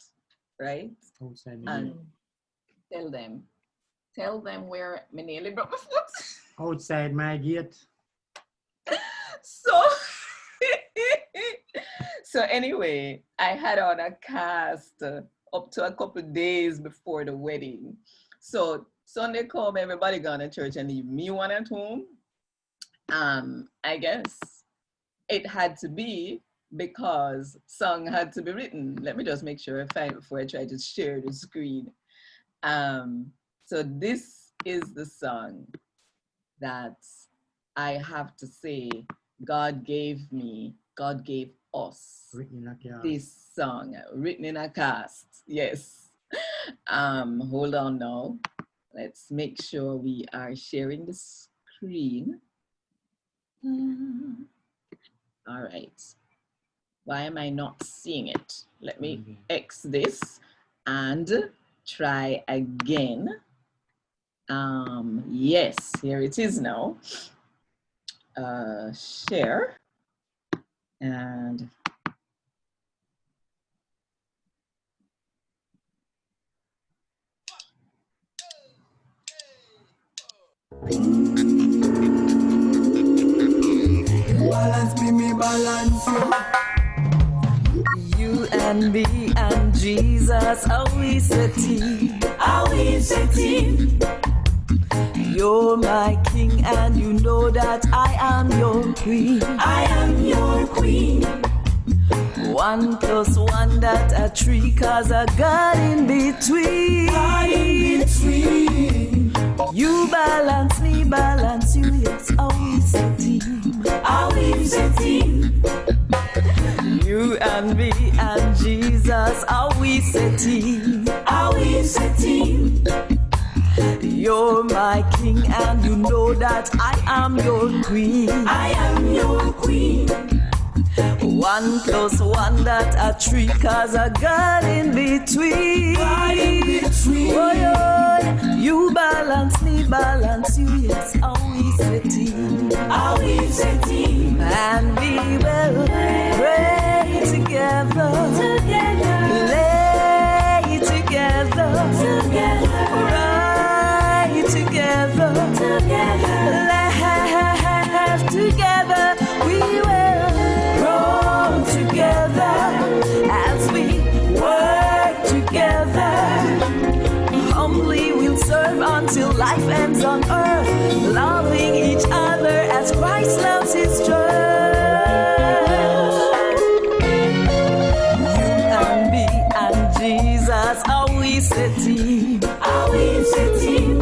right? And tell them where I nearly broke my foot. Outside my gate. So anyway, I had on a cast up to a couple of days before the wedding. So Sunday come, everybody gone to church and leave me one at home. I guess it had to be because song had to be written. Let me just make sure I find it before I try to share the screen. So this is the song that I have to say God gave us this song, written in a cast. Yes. Hold on now. Let's make sure we are sharing the screen. All right. Why am I not seeing it? Let me X this and try again. Yes, here it is now. Share. And balance me balance you and me and Jesus, always a team, always a team. You're my king and you know that I am your queen. I am your queen. 1 + 1 that a 3 cause a God in between. God in between. You balance me, balance you, yes, always a team. Always a team. You and me and Jesus, always a team. Always a team. You're my king and you know that I am your queen. I am your queen. 1 + 1 that a 3 cause a God in between. God in between. Oh, yeah. You balance me, balance you, yes, always a team. Always a team. And we will pray together. Together. Lay together. Together. Cry together. Together. Laugh together. We will grow together as we work together. Humbly we'll serve until life ends on earth, loving each other as Christ loves his church. You and me and Jesus, always a team, always a team.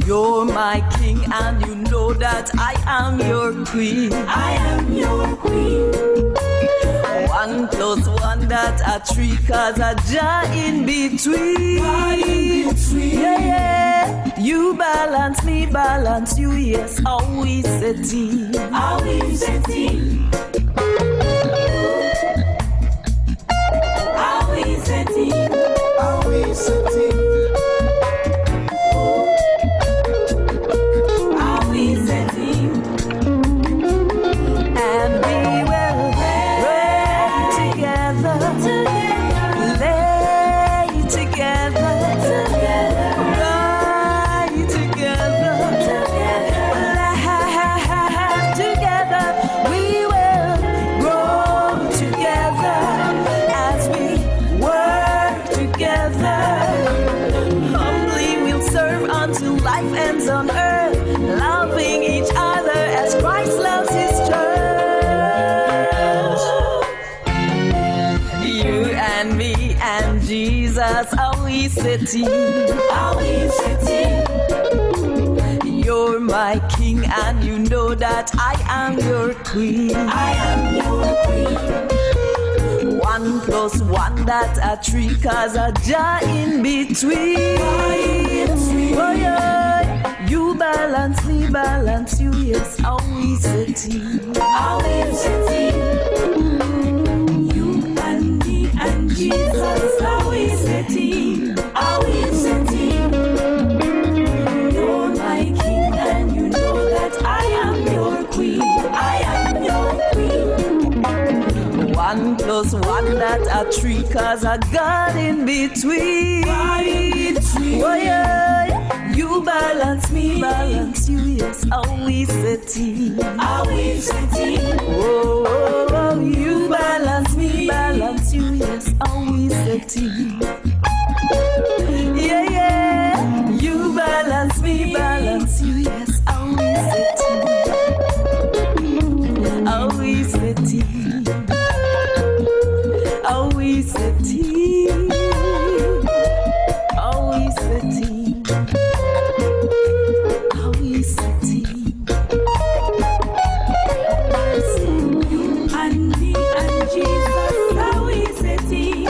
You're my king and you know that I am your queen. I am your queen. 1 + 1 that a 3 cause a Jah in between. God in between. Yeah, yeah. You balance me, balance you, yes, always a team. Always a team. Always a team. Always a team. On earth, loving each other as Christ loves his church. You and me and Jesus, always a team. Always a team. You're You're my king and you know that I am your queen. I am your queen. 1 + 1 that's a 3 cause a jar in between. Oh yeah. You balance me, balance you, yes, always a team. Always a team. You and me and Jesus, always a team. Always a team. You're my king and you know that I am your queen. I am your queen. 1 + 1 that's a 3 cause a God in between. Oh yeah. You balance me, balance you, yes, always a team. Always a team. Oh, oh, oh, you balance me, balance you, yes, always a team. Yeah, yeah. You balance me, balance you, yes, always a team. Always a team. Always a team. Always a team. Always a team. You and me and Jesus, always a team.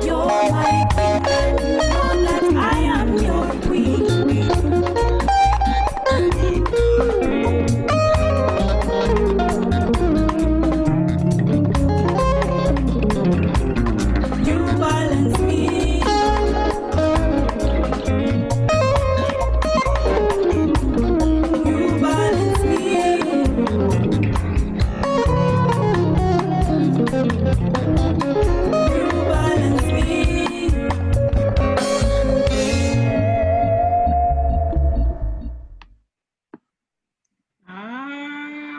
You're my king and you know that I am your queen. You balance me. You balance me. You balance me.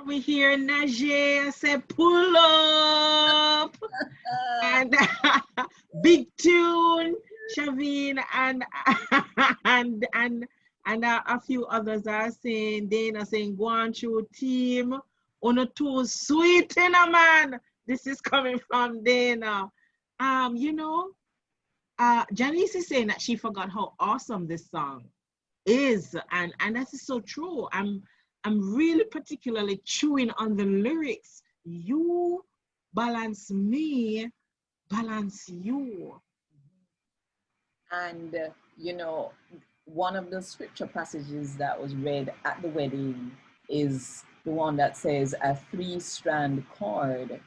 We hear Najee say pull up. And big tune, Shavine and a few others are saying, Dana saying, go on through team, on a too sweet in a man. This is coming from Dana. You know, Janice is saying that she forgot how awesome this song is, and that is so true. I'm really particularly chewing on the lyrics. You balance me, balance you. And, you know, one of the scripture passages that was read at the wedding is the one that says a 3-strand cord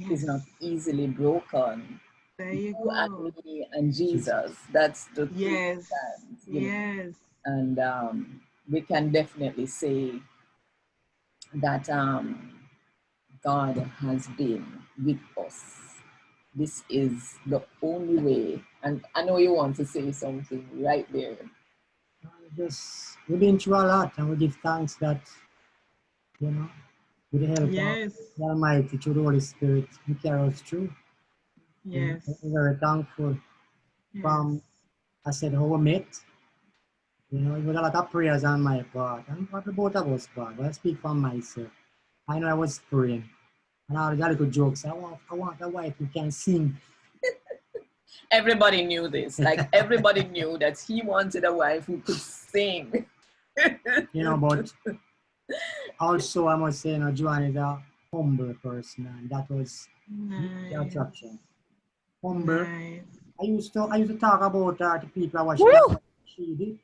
is not easily broken. There you go. And me and Jesus, that's the 3 strands. Yes. And we can definitely say that God has been with us. This is the only way. And I know you want to say something right there. We've been through a lot, and we give thanks that, you know, with the help of the Almighty, through the Holy Spirit, He carries us through. Yes. We're very thankful. From, I said, how we met. You know, it was a lot of prayers on my part, and what the both of us part. But I speak for myself. I know I was praying, and all the little jokes. I want a wife who can sing. Everybody knew this. Like, everybody knew that he wanted a wife who could sing. You know, but also I must say, you know, Jo-Ann is a humble person, and that was the attraction. Humble. Nice. I used to talk about her to people I watch. She did.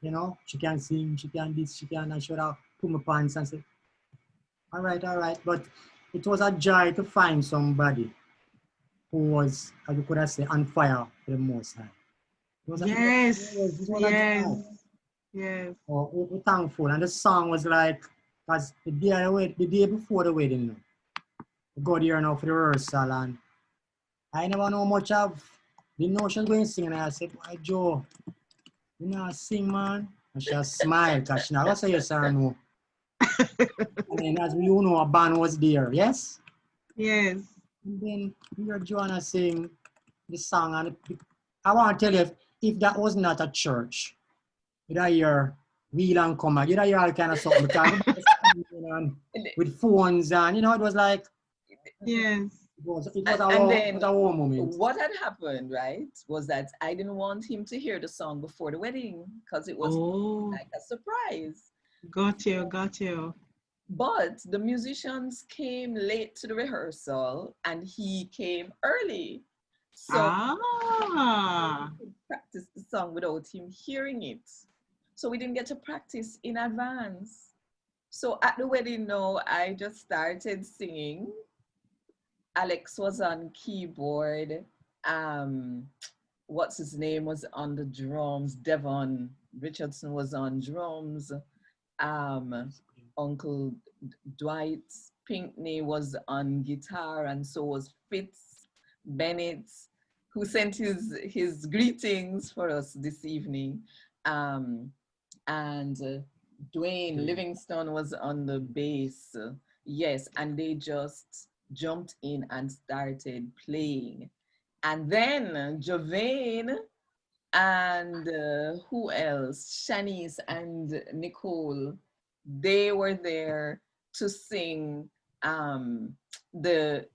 You know, she can sing, she can this, she can, I should have put my pants and say, all right. But it was a joy to find somebody who was, as you could have said, on fire for the Most High. Yes. Oh, we're thankful. And the song was like, because the day before the wedding, you know, we got here now for the rehearsal, and I never know much of, didn't know she was going to sing, and I said, why, Joe, you know, sing, man. And she smiled, because she never said yes or no. And then, as we all know, a band was there, yes? Yes. And then we heard Jo-Ann sing the song, and I want to tell you, if that was not a church, you'd hear Wheel and Come, you'd hear all kind of stuff, because with phones, and, you know, it was like, yes. then a warm moment. what had happened, right, was that I didn't want him to hear the song before the wedding because it was like a surprise. Got you. But the musicians came late to the rehearsal and he came early. So I could practice the song without him hearing it. So we didn't get to practice in advance. So at the wedding now, I just started singing. Alex was on keyboard. What's his name was on the drums. Devon Richardson was on drums. Uncle Dwight Pinkney was on guitar, and so was Fitz Bennett, who sent his greetings for us this evening. And Dwayne Livingston was on the bass. Yes, and they just jumped in and started playing. And then Javaine and who else? Shanice and Nicole, they were there to sing the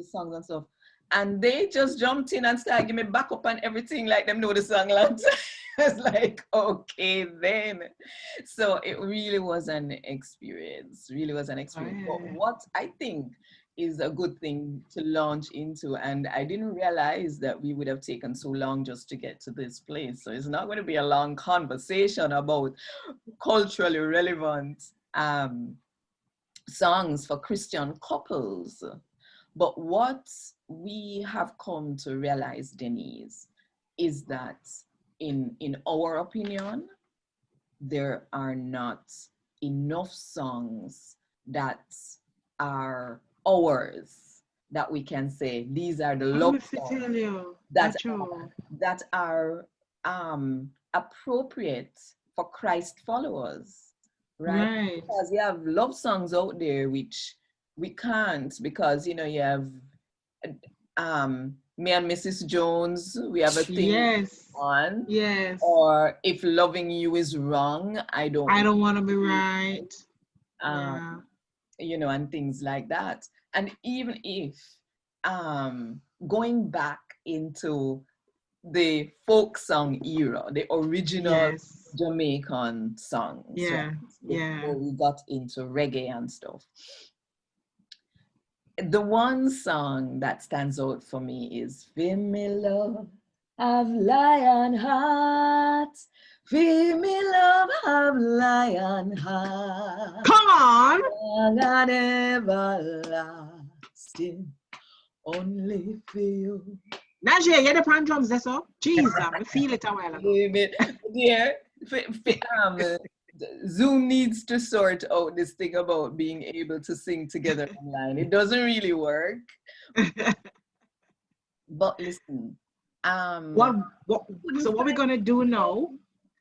songs and stuff. And they just jumped in and started giving me backup and everything like them know the song lads. I was like, okay then. So it really was an experience, But what I think is a good thing to launch into, and I didn't realize that we would have taken so long just to get to this place. So it's not going to be a long conversation about culturally relevant songs for Christian couples. But what we have come to realize, Denise, is that in our opinion, there are not enough songs that are ours, that we can say these are the love songs that are appropriate for Christ followers, right? Because you have love songs out there which we can't, because you have Me and Mrs. Jones, we have a thing on. Yes. Or if loving you is wrong, I don't want to be right. And things like that. And even if going back into the folk song era, the original Jamaican songs, before we got into reggae and stuff. The one song that stands out for me is Feel Me Love Have Lion Heart. Feel me love have lion heart. Come on! Long and everlasting, only for you. Najee, you're the pan drums, that's all. Jesus, I feel it a while ago. Dear, Zoom needs to sort out this thing about being able to sing together online. It doesn't really work. But listen. So what we're gonna do now?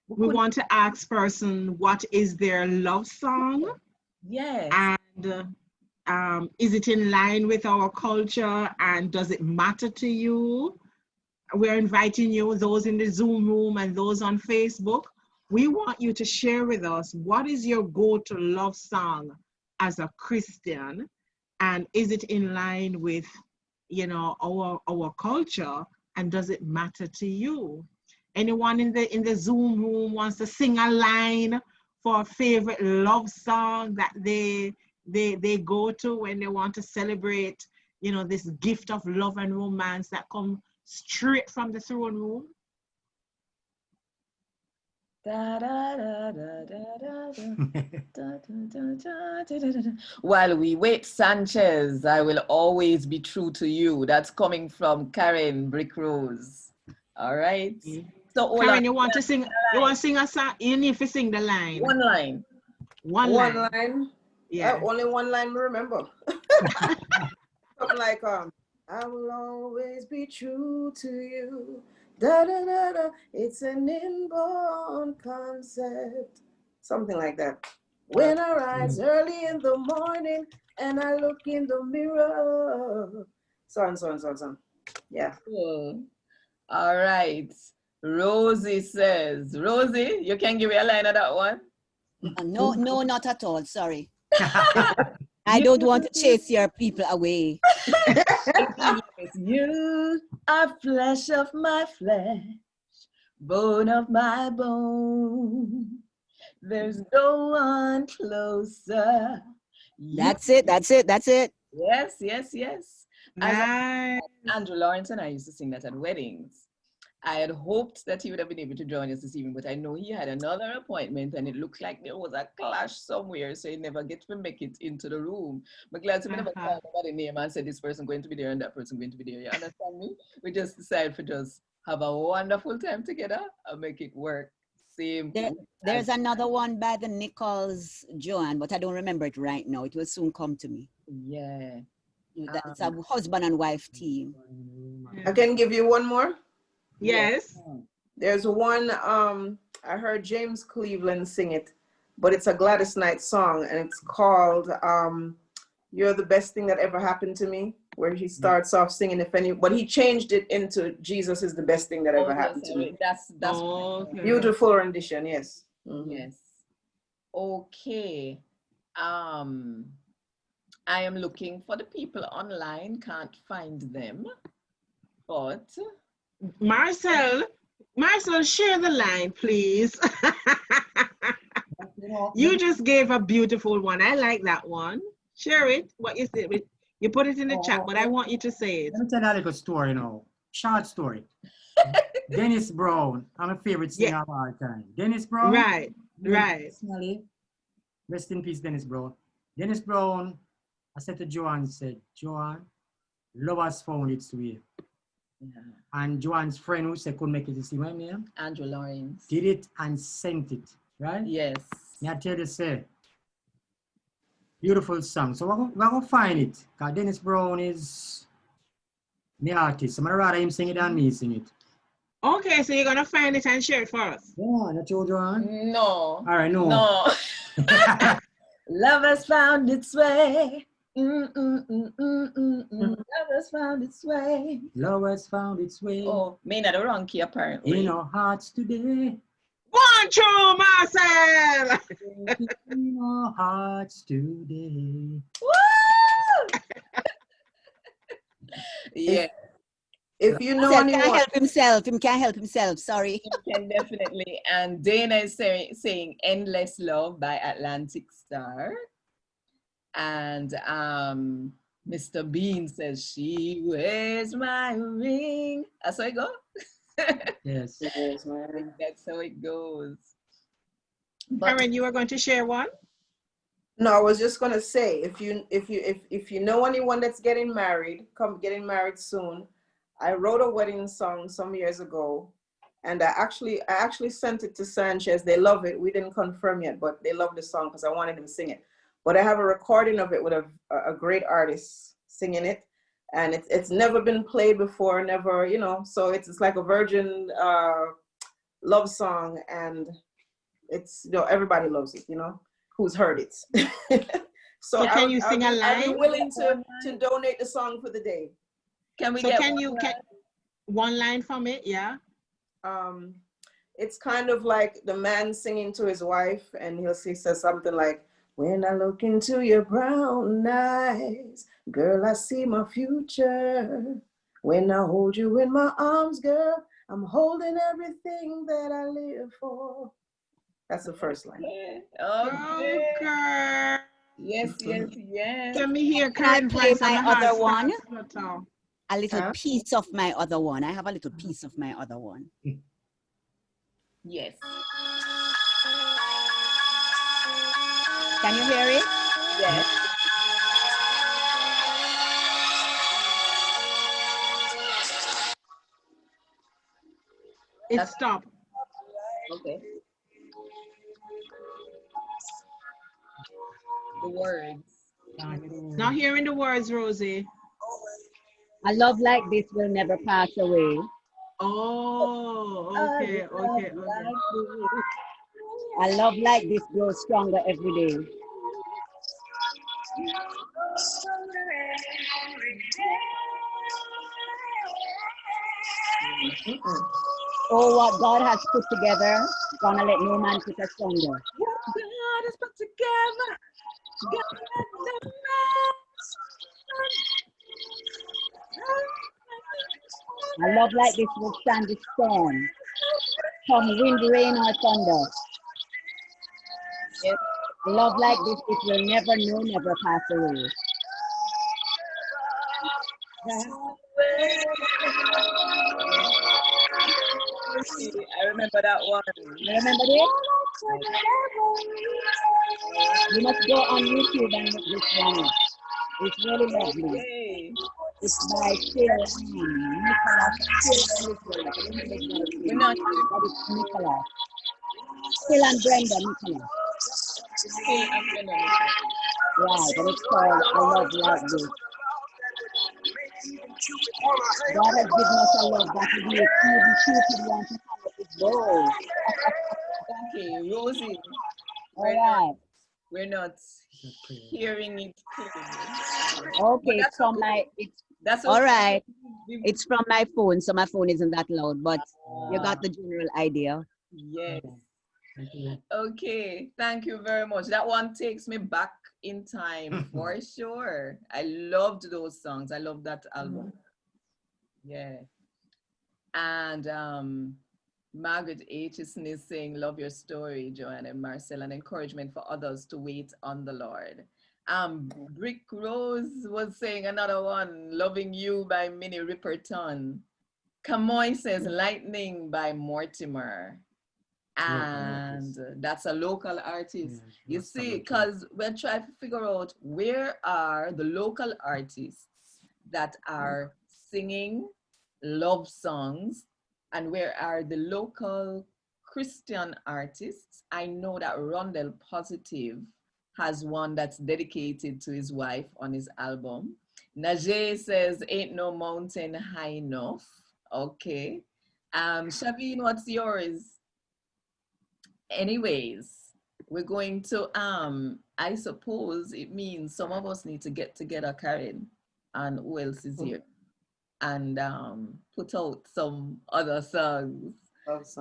We want to ask person what is their love song. Yes. And is it in line with our culture, and does it matter to you? We're inviting you, those in the Zoom room and those on Facebook. We want you to share with us, what is your go-to love song as a Christian, and is it in line with, our culture, and does it matter to you? Anyone in the Zoom room wants to sing a line for a favorite love song that they go to when they want to celebrate, this gift of love and romance that come straight from the throne room? While we wait, Sanchez, I will always be true to you. That's coming from Karen Brickrose. All right. So Karen, you want to sing a song? You need to sing the line. One line. One line. Yeah. Only one line, remember. Something like I will always be true to you. Da da da da. It's an inborn concept. Something like that. When I rise early in the morning and I look in the mirror. So on. Yeah. Cool. All right. Rosie says, Rosie, you can give me a line of that one? No, not at all. Sorry. I don't want to chase your people away. You are flesh of my flesh, bone of my bone. There's no one closer. That's it. That's it. That's it. Yes, yes, yes. Nice. Andrew Lawrence and I used to sing that at weddings. I had hoped that he would have been able to join us this evening, but I know he had another appointment and it looked like there was a clash somewhere, so he never get to make it into the room. But glad to never called about the name and said this person going to be there and that person going to be there. You understand me? We just decided to just have a wonderful time together and make it work. Same. There's another one by the Nichols Jo-Ann, but I don't remember it right now. It will soon come to me. Yeah. That's a husband and wife team. I can give you one more. Yes. There's one, I heard James Cleveland sing it, but it's a Gladys Knight song, and it's called You're the Best Thing That Ever Happened to Me, where he starts off singing, but he changed it into Jesus is the best thing that ever happened to me. That's okay. Beautiful rendition, yes. Mm-hmm. Yes. Okay. I am looking for the people online, can't find them, but Marcel, share the line, please. You just gave a beautiful one. I like that one. Share it. What you said. You put it in the chat, but I want you to say it. Let me tell you a little story, short story. Dennis Brown, I'm a favorite singer of all time. Dennis Brown. Right. Rest in peace, Dennis Brown. Dennis Brown, I said to Jo-Ann, Jo-Ann, love has found its way. Yeah. And Jo-Ann's friend who said couldn't make it, you see my name? Andrew Lawrence. Did it and sent it, right? Yes. I tell you, say, beautiful song. So we're going to find it. Because Dennis Brown is the artist. So I'd rather him sing it than me sing it. Okay, so you're going to find it and share it for us. Yeah, not you, Jo-Ann? No. All right, no. Love has found its way. Love has found its way. Love has found its way. Oh, me not the wrong key apparently. In our hearts today. One, two, Marcel! In our hearts today. Woo! Yeah. If you know anyone, anyone, can't help himself. He can't help himself. Sorry. He can definitely. And Dana is saying "Endless Love" by Atlantic Star. And Mr. Bean says, "She wears my ring." That's how it goes. Yes. That's how it goes. Karen, you were going to share one? No, I was just gonna say, if you know anyone that's getting married soon. I wrote a wedding song some years ago, and I actually sent it to Sanchez. They love it. We didn't confirm yet, but they love the song because I wanted him to sing it. But I have a recording of it with a great artist singing it, and it's never been played before, never, so it's like a virgin love song, and it's, everybody loves it, who's heard it. So can you sing a line? I'd be willing to donate the song for the day. Can we get one line from it? Yeah. It's kind of like the man singing to his wife, and he says something like, "When I look into your brown eyes, girl, I see my future. When I hold you in my arms, girl, I'm holding everything that I live for." That's the first line. Okay. Yes. Can we hear Can I play my other one? A little Huh? piece of my other one. I have a little piece of my other one. Yes. Can you hear it? Yes. It stopped. Okay. The words. Not hearing the words, Rosie. A love like this will never pass away. Oh, okay. A love like this grows stronger every day. Oh, what God has put together, gonna let no man put asunder. What God has put together, God let no man A love like this will stand the storm. Come wind, rain, or thunder. Yes. A love like this, it will never know, never pass away. I remember that one. You remember this? You must go on YouTube and look this one up. It's really lovely. Okay. It's by Nicholas. We're not Nicholas. Phil and Brenda Nicholas. Phil and Brenda Nicholas. Right, and it's called A Love Like This. God has given us a love that will make even Cupid want to come up with gold. Okay, Rosie. We're not hearing it clearly. Okay, it's from my that's all right. It's from my phone, so my phone isn't that loud, but you got the general idea. Yes. Okay, thank you very much. That one takes me back in time for sure. I loved those songs. I love that album. Yeah. And Margaret H. is saying, love your story, Jo-Ann and Marcel, and encouragement for others to wait on the Lord. Brick Rose was saying another one, Loving You by Minnie Riperton. Kamoy says Lightning by Mortimer. And that's a local artist. You see, because we're trying to figure out where are the local artists that are singing love songs and where are the local Christian artists. I know that Rondell Positive has one that's dedicated to his wife on his album. Najee says, Ain't No Mountain High Enough. Okay. Shaveen, what's yours? Anyways, we're going to, I suppose it means some of us need to get together, Karen, and who else is here, and put out some other songs,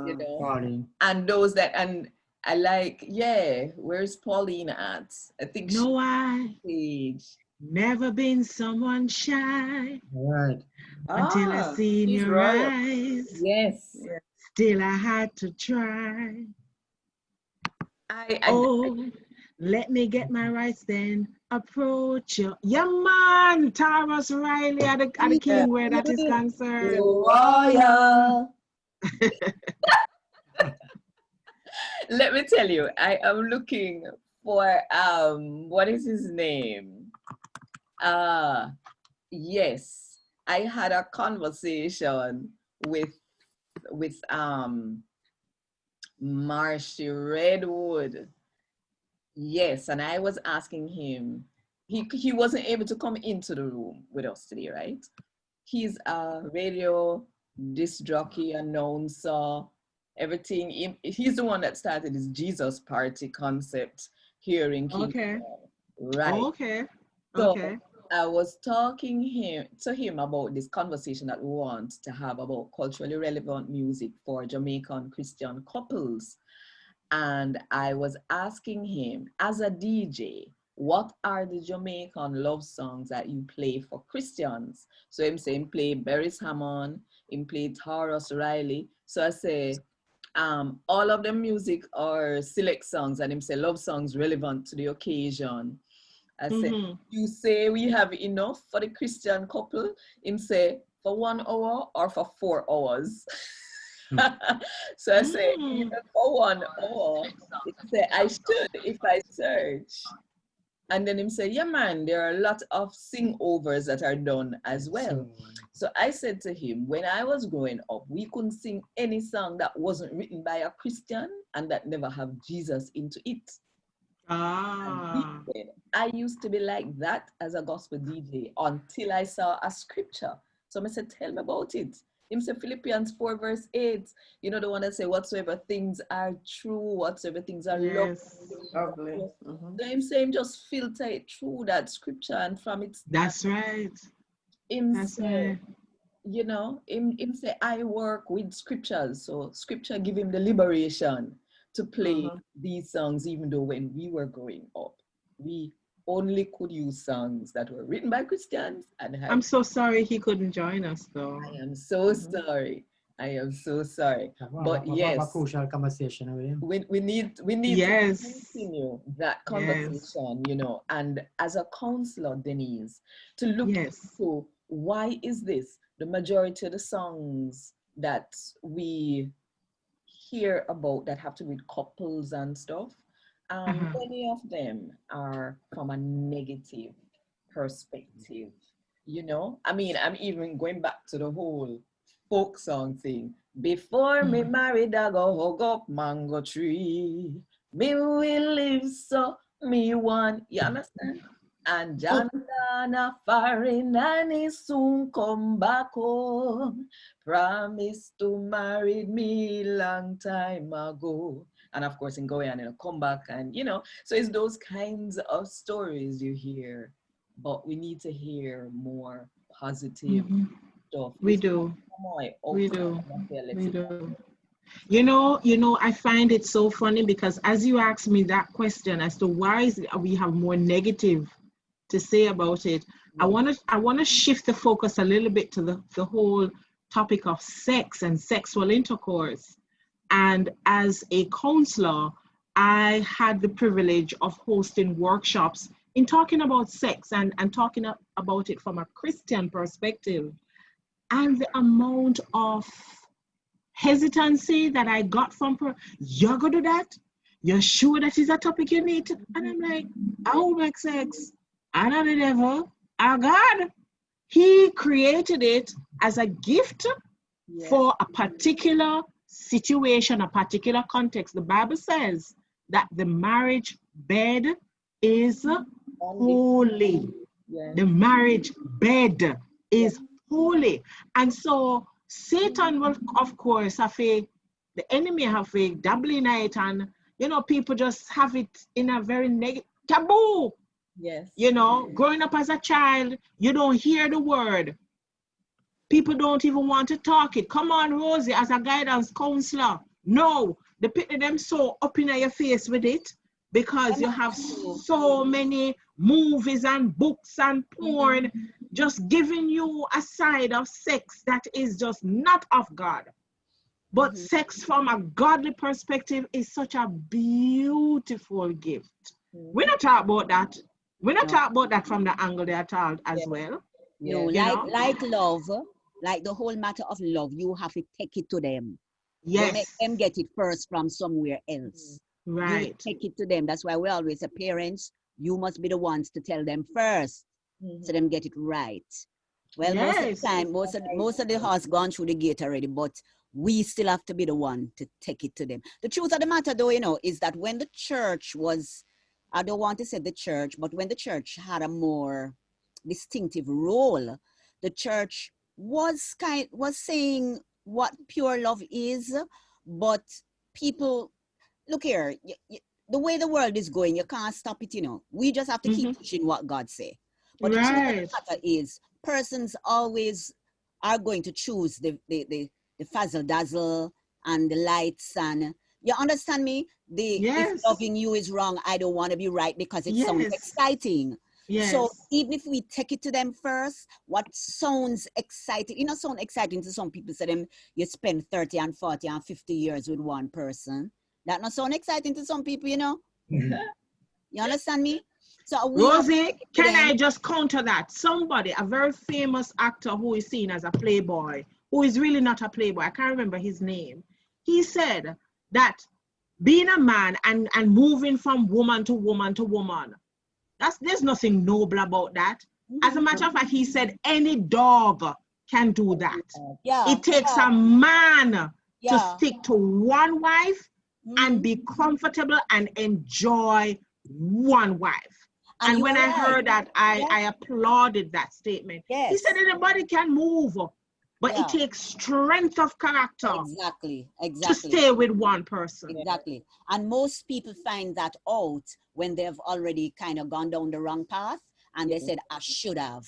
you know, Pauline. and those that, and I like, yeah, where's Pauline at? I think No, I page. Never been someone shy. Right. Until I seen she's your royal. eyes. Yes. Still I had to try. Let me get my rights then. Approach you. Yeah, man. Taurus Riley are the king where that is concerned. Royal. Let me tell you, I am looking for what is his name? Yes, I had a conversation with Marshy Redwood. Yes, and I was asking him, he wasn't able to come into the room with us today, right? He's a radio disc jockey, announcer, everything. He's the one that started this Jesus Party concept here in Kingston. Right. Okay. So Okay. I was talking to him about this conversation that we want to have about culturally relevant music for Jamaican Christian couples. And I was asking him, as a DJ, what are the Jamaican love songs that you play for Christians? So him say him play Beres Hammond, him play Taurus Riley. So I say, all of the music are select songs, and him say love songs relevant to the occasion. I say, you say we have enough for the Christian couple? Him say, for 1 hour or for 4 hours? So I say, even for 1 hour, he say, I should if I search. And then him say, yeah, man, there are a lot of sing-overs that are done as well. So I said to him, when I was growing up, we couldn't sing any song that wasn't written by a Christian and that never have Jesus into it. And he said, I used to be like that as a gospel DJ until I saw a scripture. So I said, tell me about it. Him say Philippians 4 verse 8. You know the one that say whatsoever things are true, whatsoever things are lovely. So him say him just filter it through that scripture and from it. That's right. Him say, you know, him say I work with scriptures. So scripture give him the liberation to play these songs, even though when we were growing up, we only could use songs that were written by Christians and had. I'm so sorry he couldn't join us, though. I am so sorry. I am so sorry. But yes, crucial conversation with him. We need Yes. to continue that conversation, you know, and as a counselor, Denise, to look into why is this the majority of the songs that we hear about that have to do with couples and stuff, many of them are from a negative perspective, you know. I mean, I'm even going back to the whole folk song thing. Before me married, I go hug up mango tree. Me will live so me want. You understand? And John a foreign and he soon come back home. Promised to marry me long time ago. And of course, in Goyan, he'll come back and, you know, so it's those kinds of stories you hear. But we need to hear more positive stuff. We do. We do. We do. You know, I find it so funny because as you asked me that question as to why is we have more negative to say about it, I want to shift the focus a little bit to the whole topic of sex and sexual intercourse. And as a counselor, I had the privilege of hosting workshops in talking about sex and talking about it from a Christian perspective. And the amount of hesitancy that I got from her, you're going to do that? You're sure that is a topic you need to? And I'm like, I will make sex. I know the devil. Our God, he created it as a gift for a particular situation, a particular context. The Bible says that the marriage bed is holy. The marriage bed is holy. And so Satan will, of course, the enemy have a double in it, and, you know, people just have it in a very negative, taboo. Yes. You know, growing up as a child, you don't hear the word. People don't even want to talk it. Come on, Rosie, as a guidance counselor. No, the people them so up in your face with it because you have so many movies and books and porn just giving you a side of sex that is just not of God. But sex from a godly perspective is such a beautiful gift. We're not talking about that. We're not talking about that from the angle they are taught as well. No, like love, like the whole matter of love, you have to take it to them. Yes. Don't make them get it first from somewhere else. Right. You take it to them. That's why we always say, parents, you must be the ones to tell them first, so them get it right. Well, most of the time, most of the house gone through the gate already, but we still have to be the one to take it to them. The truth of the matter, though, you know, is that when the church was, I don't want to say the church, but when the church had a more distinctive role, the church was saying what pure love is, but people, look here, the way the world is going, you can't stop it, you know. We just have to keep pushing what God say. But the truth of the matter is, persons always are going to choose the fazzle dazzle and the lights, and you understand me? If loving you is wrong, I don't want to be right because it sounds exciting. Yes. So even if we take it to them first, what sounds exciting, sound exciting to some people, so them you spend 30 and 40 and 50 years with one person. That not sound exciting to some people, you know? You understand me? So Rosie, can I just counter that? Somebody, a very famous actor who is seen as a playboy, who is really not a playboy, I can't remember his name. He said that being a man and moving from woman to woman to woman, there's nothing noble about that. As a matter of fact, he said any dog can do that. It takes a man to stick to one wife and be comfortable and enjoy one wife. And when I heard that, I applauded that statement. He said anybody can move, but it takes strength of character to stay with one person. Exactly. And most people find that out when they've already kind of gone down the wrong path and they said, I should have.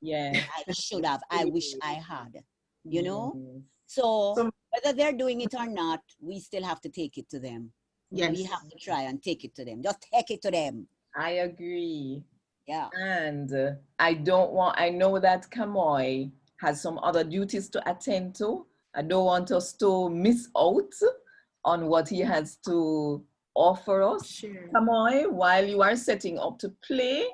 Yeah. I should have. I wish I had. You know? So whether they're doing it or not, we still have to take it to them. Yes. We have to try and take it to them. Just take it to them. I agree. Yeah. And I know that Kamoy has some other duties to attend to. I don't want us to miss out on what he has to offer us. Sure. Kamoy, while you are setting up to play,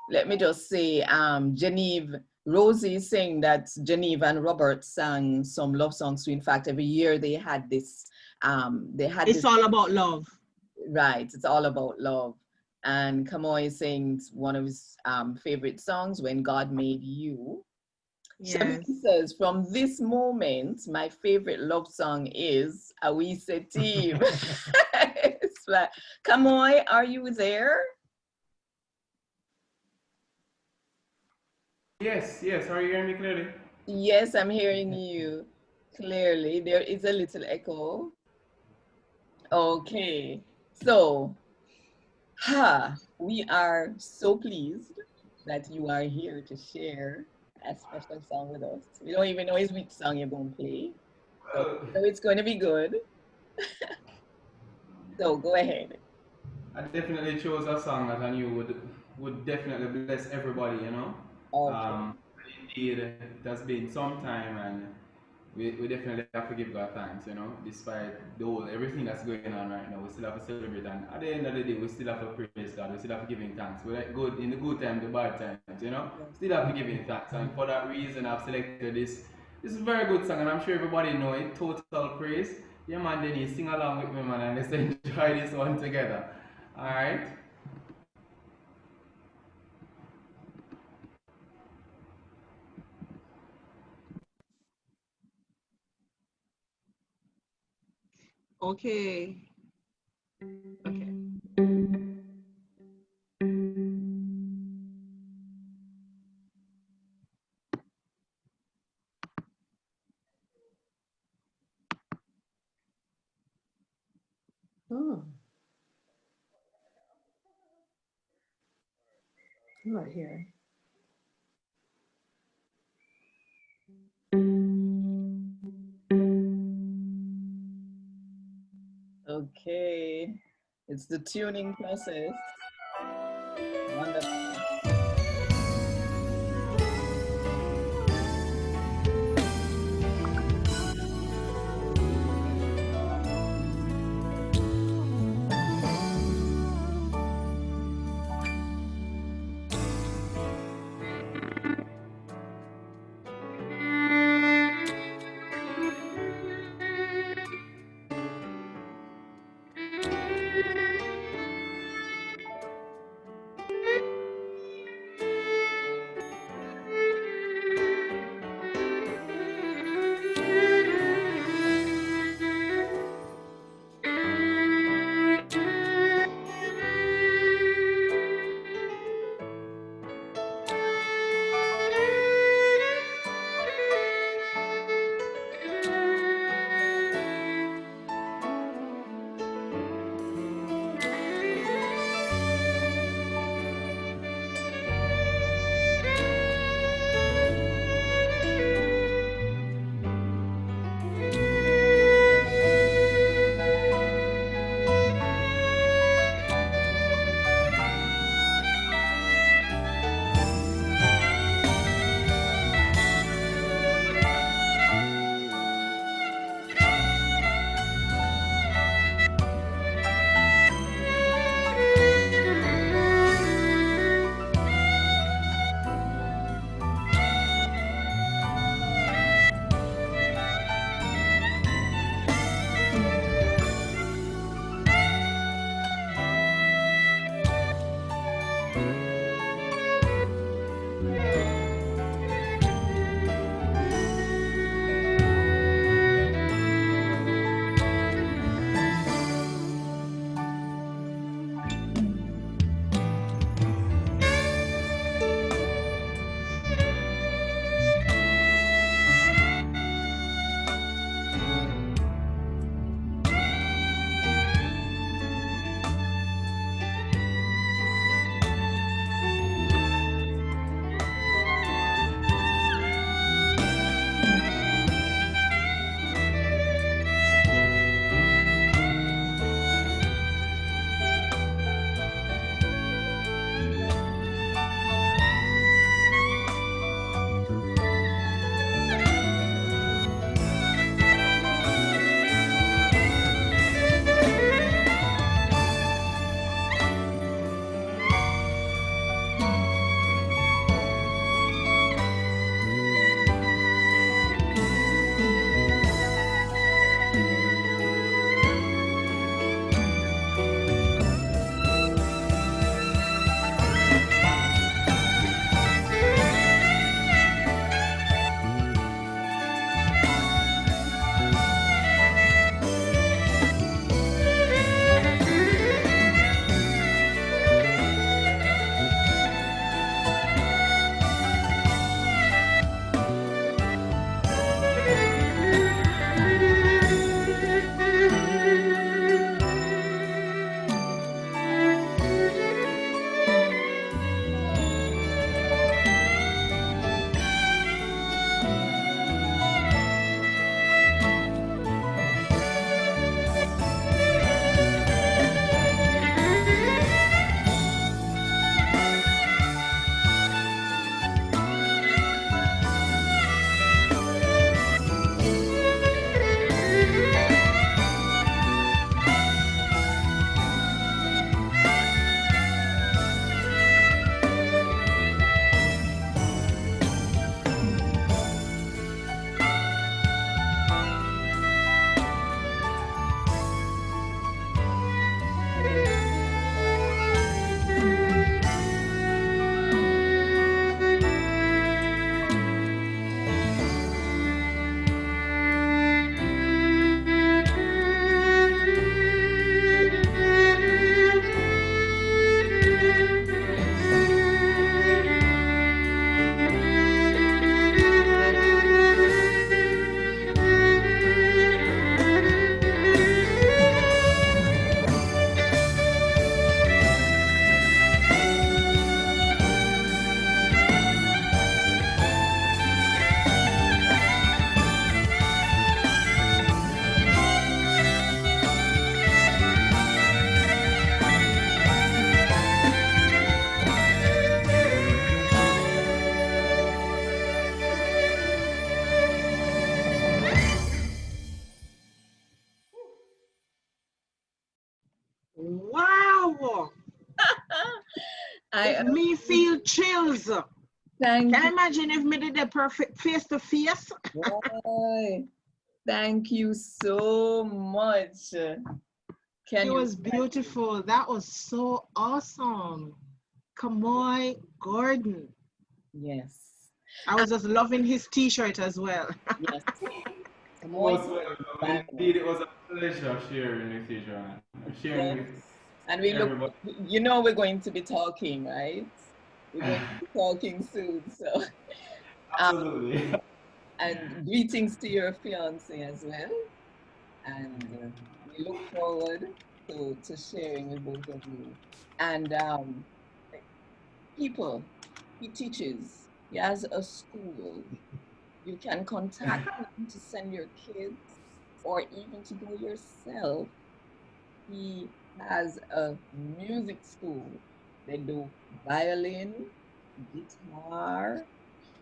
let me just say, Genevieve, Rosie is saying that Genevieve and Robert sang some love songs too. In fact, every year they had this, It's all about love. Right, it's all about love. And Kamoy sings one of his favorite songs, When God Made You. Yes. Shabiki says, from this moment, my favorite love song is Awise Team. It's like, Kamoy, are you there? Yes, are you hearing me clearly? Yes, I'm hearing you clearly. There is a little echo. Okay, so we are so pleased that you are here to share a special song with us. We don't even know which song you're going to play, so it's going to be good. So go ahead. I definitely chose a song that I knew would definitely bless everybody, you know. Okay. Indeed, it has been some time, and we definitely have to give God thanks, you know, despite the whole everything that's going on right now. We still have to celebrate, and at the end of the day, we still have to praise God. We still have to give Him thanks. We're like good in the good times, the bad times, you know. Still have to give Him thanks, and for that reason, I've selected this. This is a very good song, and I'm sure everybody know it. Total praise. Yeah, man, Denise, sing along with me, man, and let's enjoy this one together. All right. Okay. Okay. Oh, I'm not hearing. Okay. It's the tuning process. Wonderful. Me feel chills. Thank Can you. you imagine if me did the perfect face to face? Boy, thank you so much. It was beautiful. That was so awesome. Kamoy Gordon. Yes. I was just loving his t-shirt as well. Yes. Indeed, it was a pleasure sharing with you, Joanne. Sharing with and we look, everybody. you know, we're going to be talking, right? We're going to be talking soon, so. Absolutely. And greetings to your fiance as well. And we look forward to sharing with both of you. And people, he teaches, he has a school. You can contact him to send your kids or even to go yourself. He has a music school. They do violin, guitar,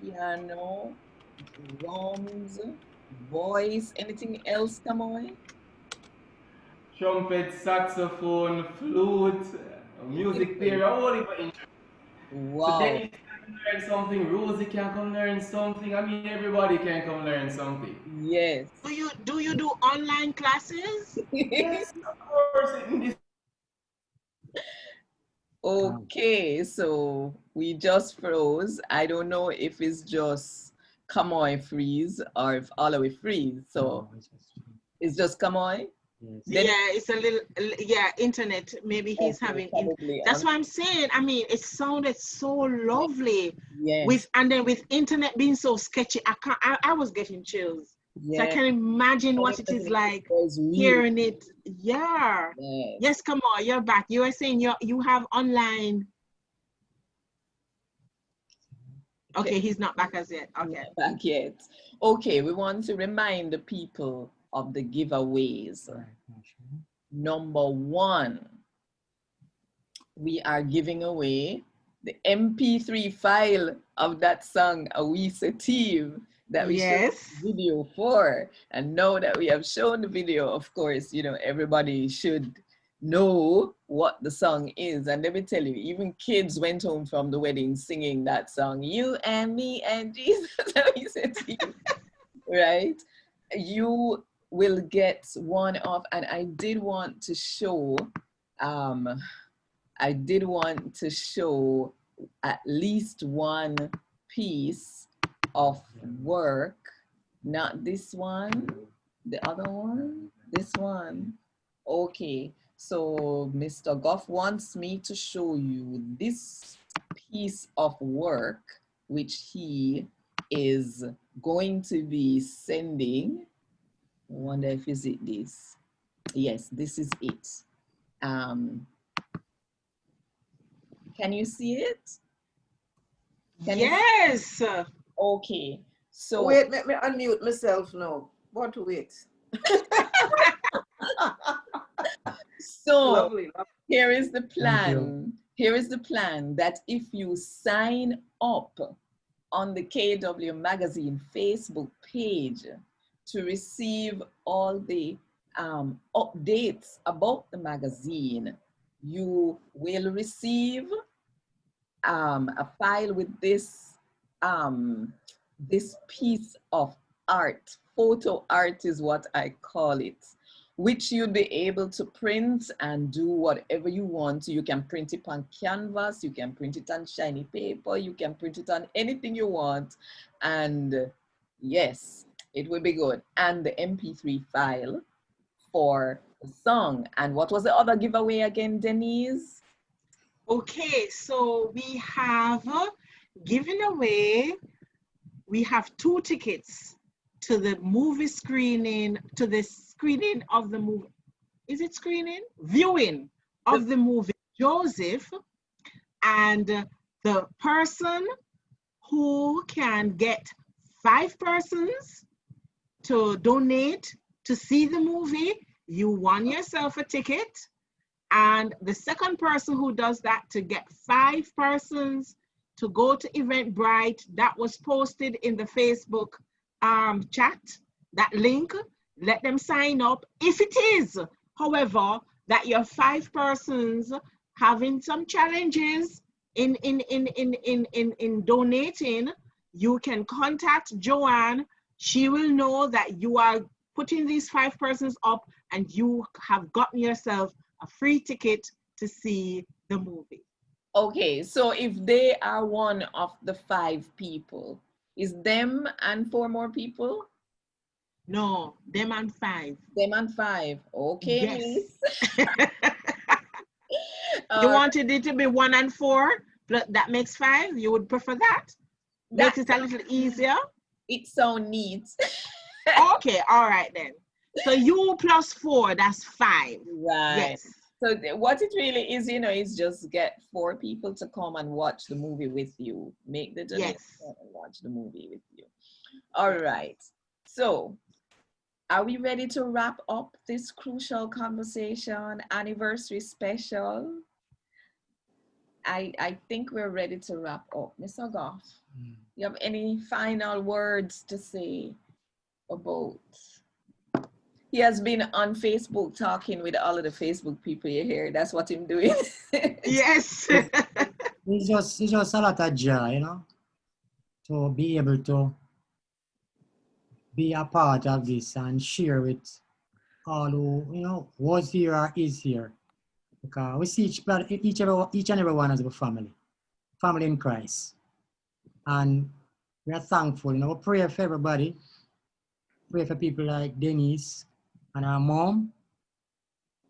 piano, drums, voice, anything else, come on? Trumpet, saxophone, flute, music theory, all of it. Wow. So Dennis can learn something, Rosie can come learn something. I mean, everybody can come learn something. Yes. Do you do online classes? Yes, of course. Okay, so we just froze. I don't know if it's just Kamoy freeze or if Olawi freeze. So it's just Kamoy? Yeah, it's a little, yeah, internet. Maybe he's having, that's what I'm saying. I mean, it sounded so lovely. Yes. And then with internet being so sketchy, I was getting chills. Yes. So I can imagine what it is like hearing it. Yeah. Yes, come on, you're back. You were saying you have online. Okay, he's not back as yet. Okay. Not back yet. Okay, we want to remind the people of the giveaways. Number one, we are giving away the MP3 file of that song, Awisa Team, that we showed the video for. And now that we have shown the video, of course, you know, everybody should know what the song is. And let me tell you, even kids went home from the wedding singing that song, You and Me and Jesus, Awisa Team, right? You will get one off, and I did want to show at least one piece of work, not this one, the other one, this one. Okay, so Mr. Goff wants me to show you this piece of work, which he is going to be sending. I wonder if is it this. Yes, this is it. Can you see it? Yes. Okay. So wait, let me unmute myself now. What to wait? So lovely. Here is the plan. Here is the plan that if you sign up on the KW Magazine Facebook page to receive all the updates about the magazine, you will receive a file with this piece of art. Photo art is what I call it, which you'll be able to print and do whatever you want. You can print it on canvas, you can print it on shiny paper, you can print it on anything you want. And yes, it will be good. And the MP3 file for the song. And what was the other giveaway again, Denise? Okay, so we have given away, we have 2 tickets to the movie screening, to the screening of the movie. Is it screening? Viewing of the movie Joseph. And the person who can get 5 persons to donate to see the movie, you won yourself a ticket. And the second person who does that to get 5 persons to go to Eventbrite, that was posted in the Facebook chat, that link, let them sign up. If it is, however, that you're 5 persons having some challenges in donating, you can contact Jo-Ann. She will know that you are putting these 5 persons up and you have gotten yourself a free ticket to see the movie. Okay, so if they are one of the 5 people, is them and 4 more people? No, them and 5. Them and 5. Okay, yes. miss. You wanted it to be 1 and 4, but that makes 5. You would prefer that? Makes it a little easier? It sounds neat. Okay, all right then. So you plus 4, that's 5. Right. Yes. So what it really is, you know, is just get 4 people to come and watch the movie with you. Make the donation and watch the movie with you. All right. So are we ready to wrap up this CREWShall conversation anniversary special? I think we're ready to wrap up. Mr. Goff, you have any final words to say about? He has been on Facebook talking with all of the Facebook people you hear. That's what I'm doing. Yes. It's just a lot of joy, you know, to be able to be a part of this and share with all who, you know, was here or is here. Because we see each and every one as a family in Christ. And we are thankful, you know, we pray for everybody. Pray for people like Denise and our mom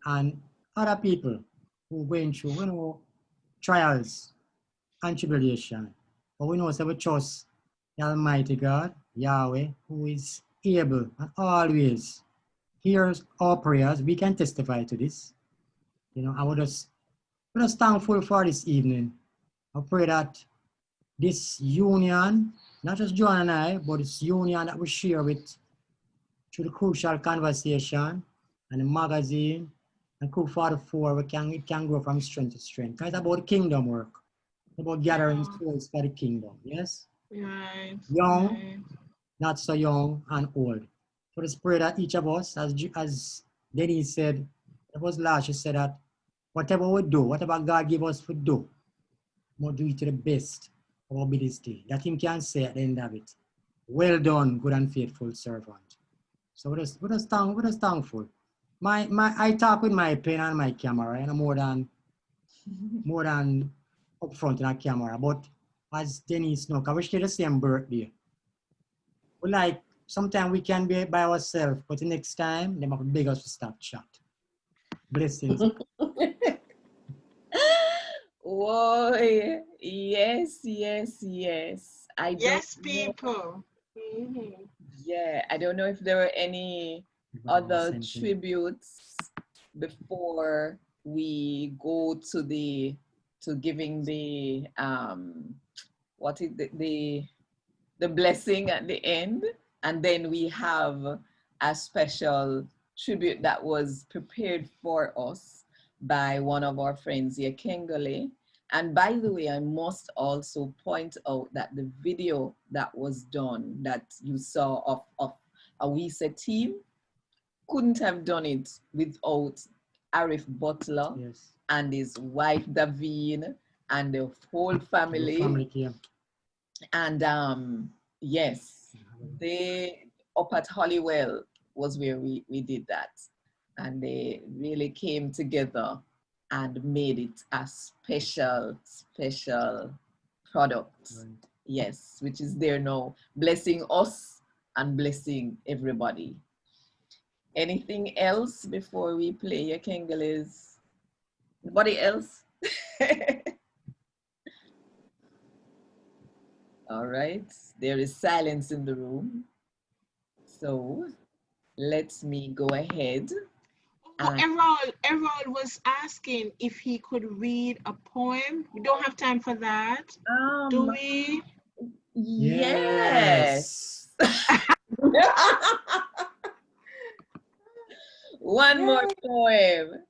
and other people who are going through, you know, trials and tribulation. But we know that we trust the Almighty God, Yahweh, who is able and always hears our prayers. We can testify to this. You know, we're just thankful for this evening. I pray that this union, not just John and I, but this union that we share with through the CREWShall conversation and the magazine and Crew 44, it can grow from strength to strength. It's about kingdom work. It's about gathering souls for the kingdom. Yes? Right. Young, right. not so young, and old. So let's pray that each of us, as Denise said, it was last, she said that whatever we do, whatever God give us to do, we'll do it to the best of our ability. That Him can say at the end of it, well done, good and faithful servant. So we're just thankful. I talk with my pen and my camera, and more than up front in a camera. But as Denise knows, we share the same birthday. We like sometimes we can be by ourselves, but the next time they might beg us to stop chat. Blessings. Whoa, yes. Yes, people. Mm-hmm. Yeah, I don't know if there were any other tributes before we go to giving the the blessing at the end, and then we have a special tribute that was prepared for us by one of our friends here, Kengole. And by the way, I must also point out that the video that was done that you saw of Awisa team couldn't have done it without Arif Butler and his wife Davine and the whole family. And yes, they up at Hollywell was where we did that. And they really came together and made it a special product. Right. Yes, which is there now, blessing us and blessing everybody. Anything else before we play your Kengeles? Anybody else? All right, there is silence in the room. So let me go ahead. Errol was asking if he could read a poem. We don't have time for that. Do we? Yes. One more poem.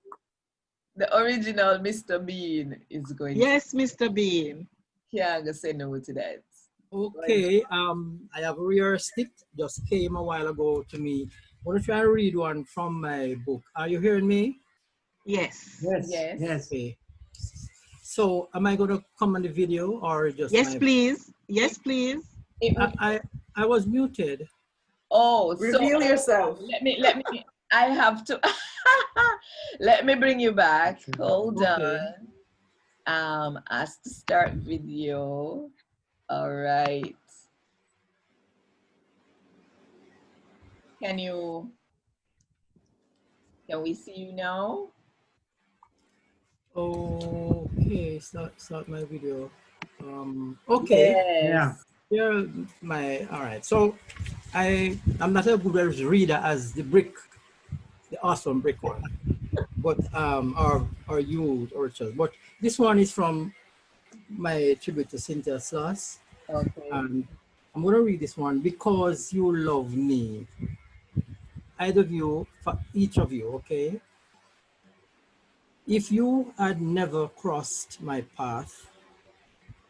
The original Mr. Bean is going to. Yes, Mr. Bean. Yeah, I'm gonna say no to that. Okay, I have a rare stick, just came a while ago to me. I'm going to try to read one from my book. Are you hearing me? Yes. Yes. Okay. So am I going to come on the video or just? Yes, please. Yes, please. I was muted. Oh, reveal yourself. Let me. I have to. Let me bring you back. Hold on. Ask to start video. All right. Can we see you now? Okay, start my video. Okay. Yes. Yeah. All right. So I'm not a good reader as the awesome brick one, but or you or child. But this one is from my tribute to Cynthia Sloss. Okay. And I'm gonna read this one. Because you love me. Either of you, for each of you, okay? If you had never crossed my path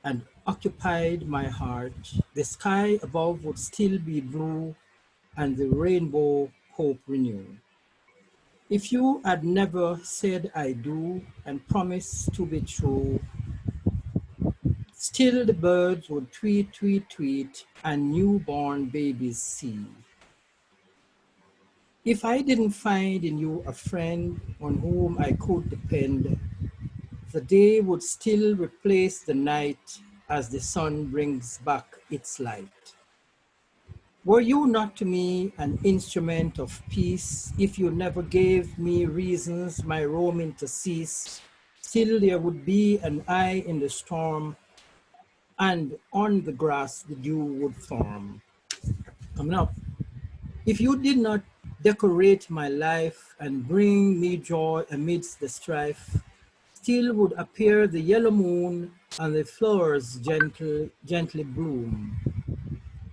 and occupied my heart, the sky above would still be blue and the rainbow hope renewed. If you had never said I do and promised to be true, still the birds would tweet, tweet, tweet, and newborn babies see. If I didn't find in you a friend on whom I could depend, the day would still replace the night as the sun brings back its light. Were you not to me an instrument of peace, if you never gave me reasons my roaming to cease, still there would be an eye in the storm, and on the grass the dew would form. Coming up. If you did not decorate my life and bring me joy amidst the strife, still would appear the yellow moon and the flowers gently bloom.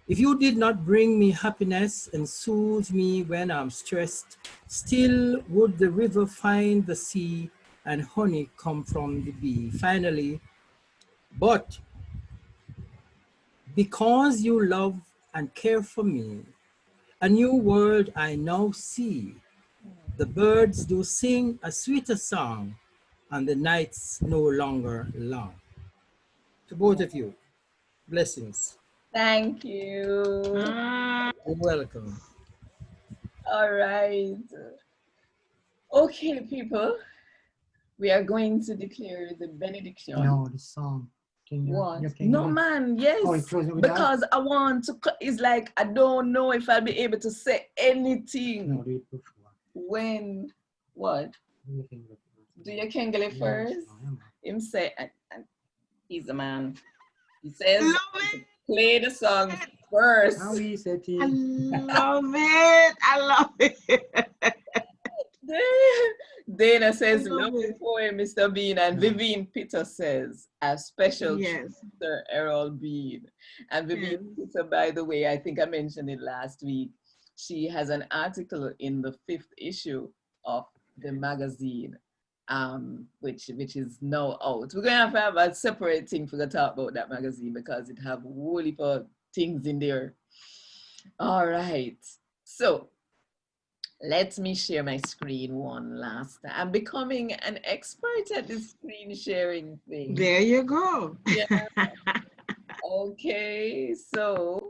If you did not bring me happiness and soothe me when I'm stressed, still would the river find the sea and honey come from the bee. Finally, but because you love and care for me, a new world I now see. The birds do sing a sweeter song, and the nights no longer long. To both of you, blessings. Thank you. You're welcome. All right. Okay, people. We are going to declare the benediction. No, the song. What? No, man, yes. Oh, because I want to, it's like, I don't know if I'll be able to say anything. No, do it before. When, what? Do your Kengele first? Him say, and he's a man. He says, play the song first. I love it. I love it. Dana says, lovely poem, Mr. Bean. And Vivian Peter says, a special to Sir Errol Bean. And Vivian Peter, by the way, I think I mentioned it last week. She has an article in the 5th issue of the magazine, which is now out. We're going to have a separate thing for the talk about that magazine because it have a whole heap of things in there. All right. So, let me share my screen one last time. I'm becoming an expert at this screen sharing thing. There you go. Yeah. Okay, so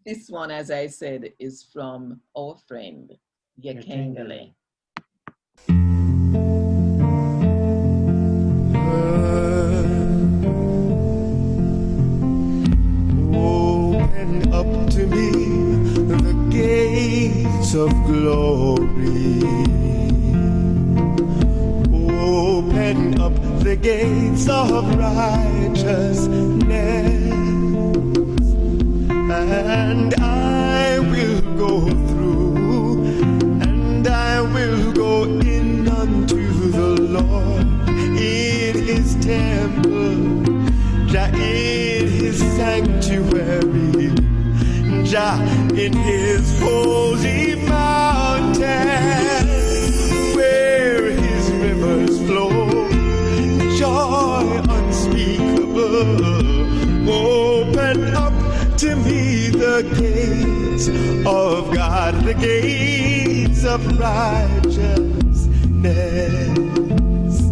this one, as I said, is from our friend, Yekengele. Open up to me the gates of glory. Open up the gates of righteousness, and I will go through, and I will go in unto the Lord in his temple, in his sanctuary, in his holy mountain, where his rivers flow, joy unspeakable. Open up to me the gates of God, the gates of righteousness.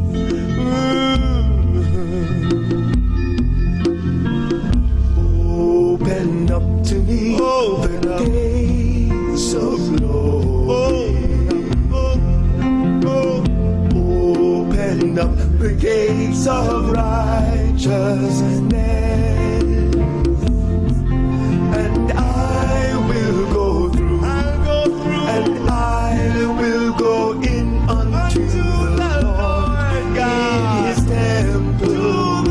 me the gates of glory. Open up the gates of righteousness, and I will go through, and I will go in unto the Lord in his temple,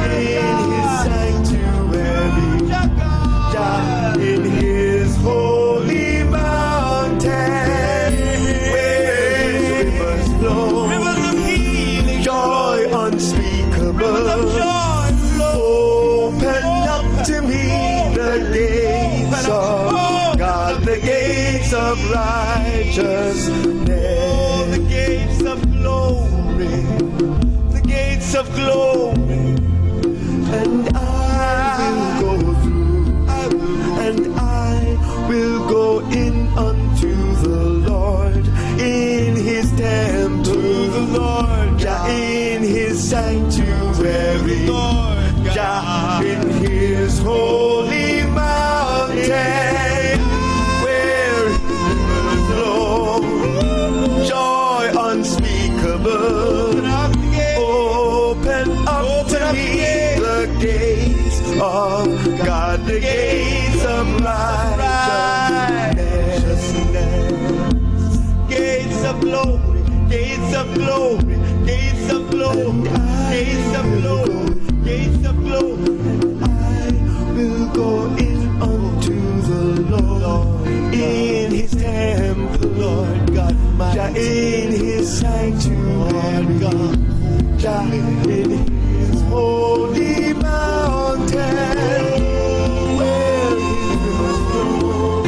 in his sanctuary, in his holy mountain, where his rivers flow, rivers of healing, joy unspeakable. Open up to me the gates of God, the gates of righteousness, the gates of glory, the gates of glory. And I will go through, and I will go in unto the Lord in his temple, the Lord, in his sanctuary, in his holy mountain, where rivers flow, joy unspeakable. Open up to me the gates of God, the gates of righteousness, gates of glory, gates of glory, gates of glory, gates of glory, gates of glory. And I will go in unto the Lord in his temple, Lord God, in his sanctuary, God, in his holy mountain, where his rivers flow,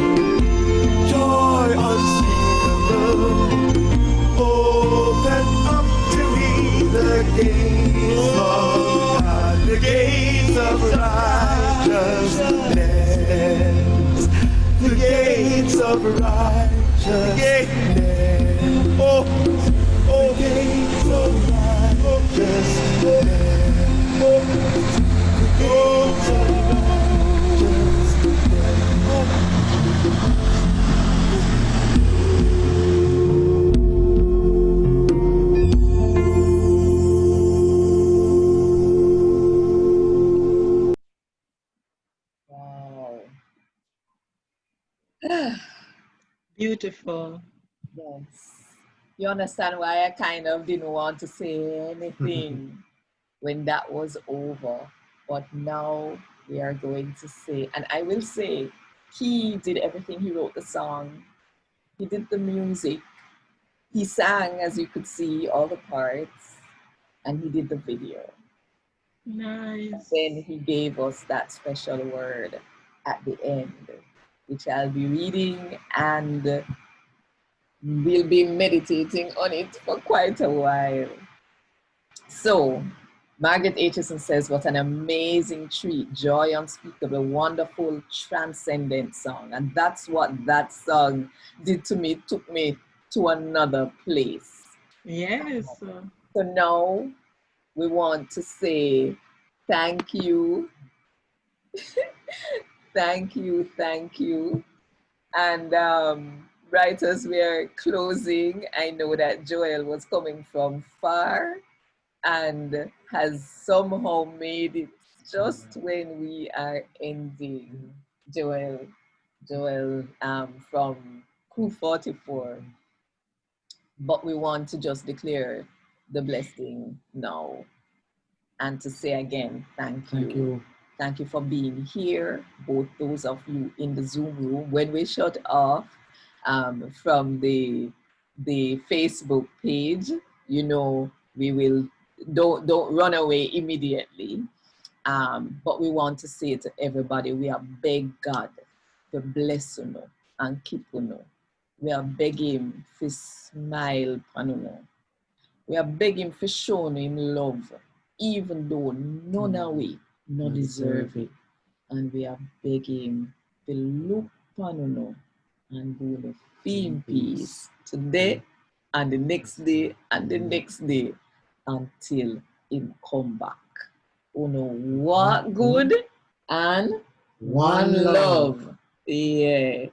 joy unspeakable. Open up to me the gates of God, the gates of righteousness, the gates of righteousness. Oh, gates of righteousness. Wow. Beautiful. Yes. You understand why I kind of didn't want to say anything when that was over. But now we are going to say, and I will say, he did everything. He wrote the song, he did the music, he sang, as you could see, all the parts, and he did the video. Nice. Then he gave us that special word at the end, which I'll be reading, and we'll be meditating on it for quite a while. So, Margaret Aitchison says, what an amazing treat, joy unspeakable, wonderful, transcendent song. And that's what that song did to me, took me to another place. Yes. So now we want to say thank you. Thank you, thank you. And right as we're closing, I know that Joel was coming from far and has somehow made it just when we are ending. Joel from Crew 44. But we want to just declare the blessing now and to say again, thank you. Thank you. Thank you for being here, both those of you in the Zoom room. When we shut off from the Facebook page, you know, we will, don't run away immediately. But we want to say to everybody, we are beg God to bless you and keep you. We are begging for smile upon you. We are begging for showing him love, even though none of we not deserve it. And we are begging to look upon you and go to feel in peace today and the next day and the next day until him come back. You know what good and One love. Yeah.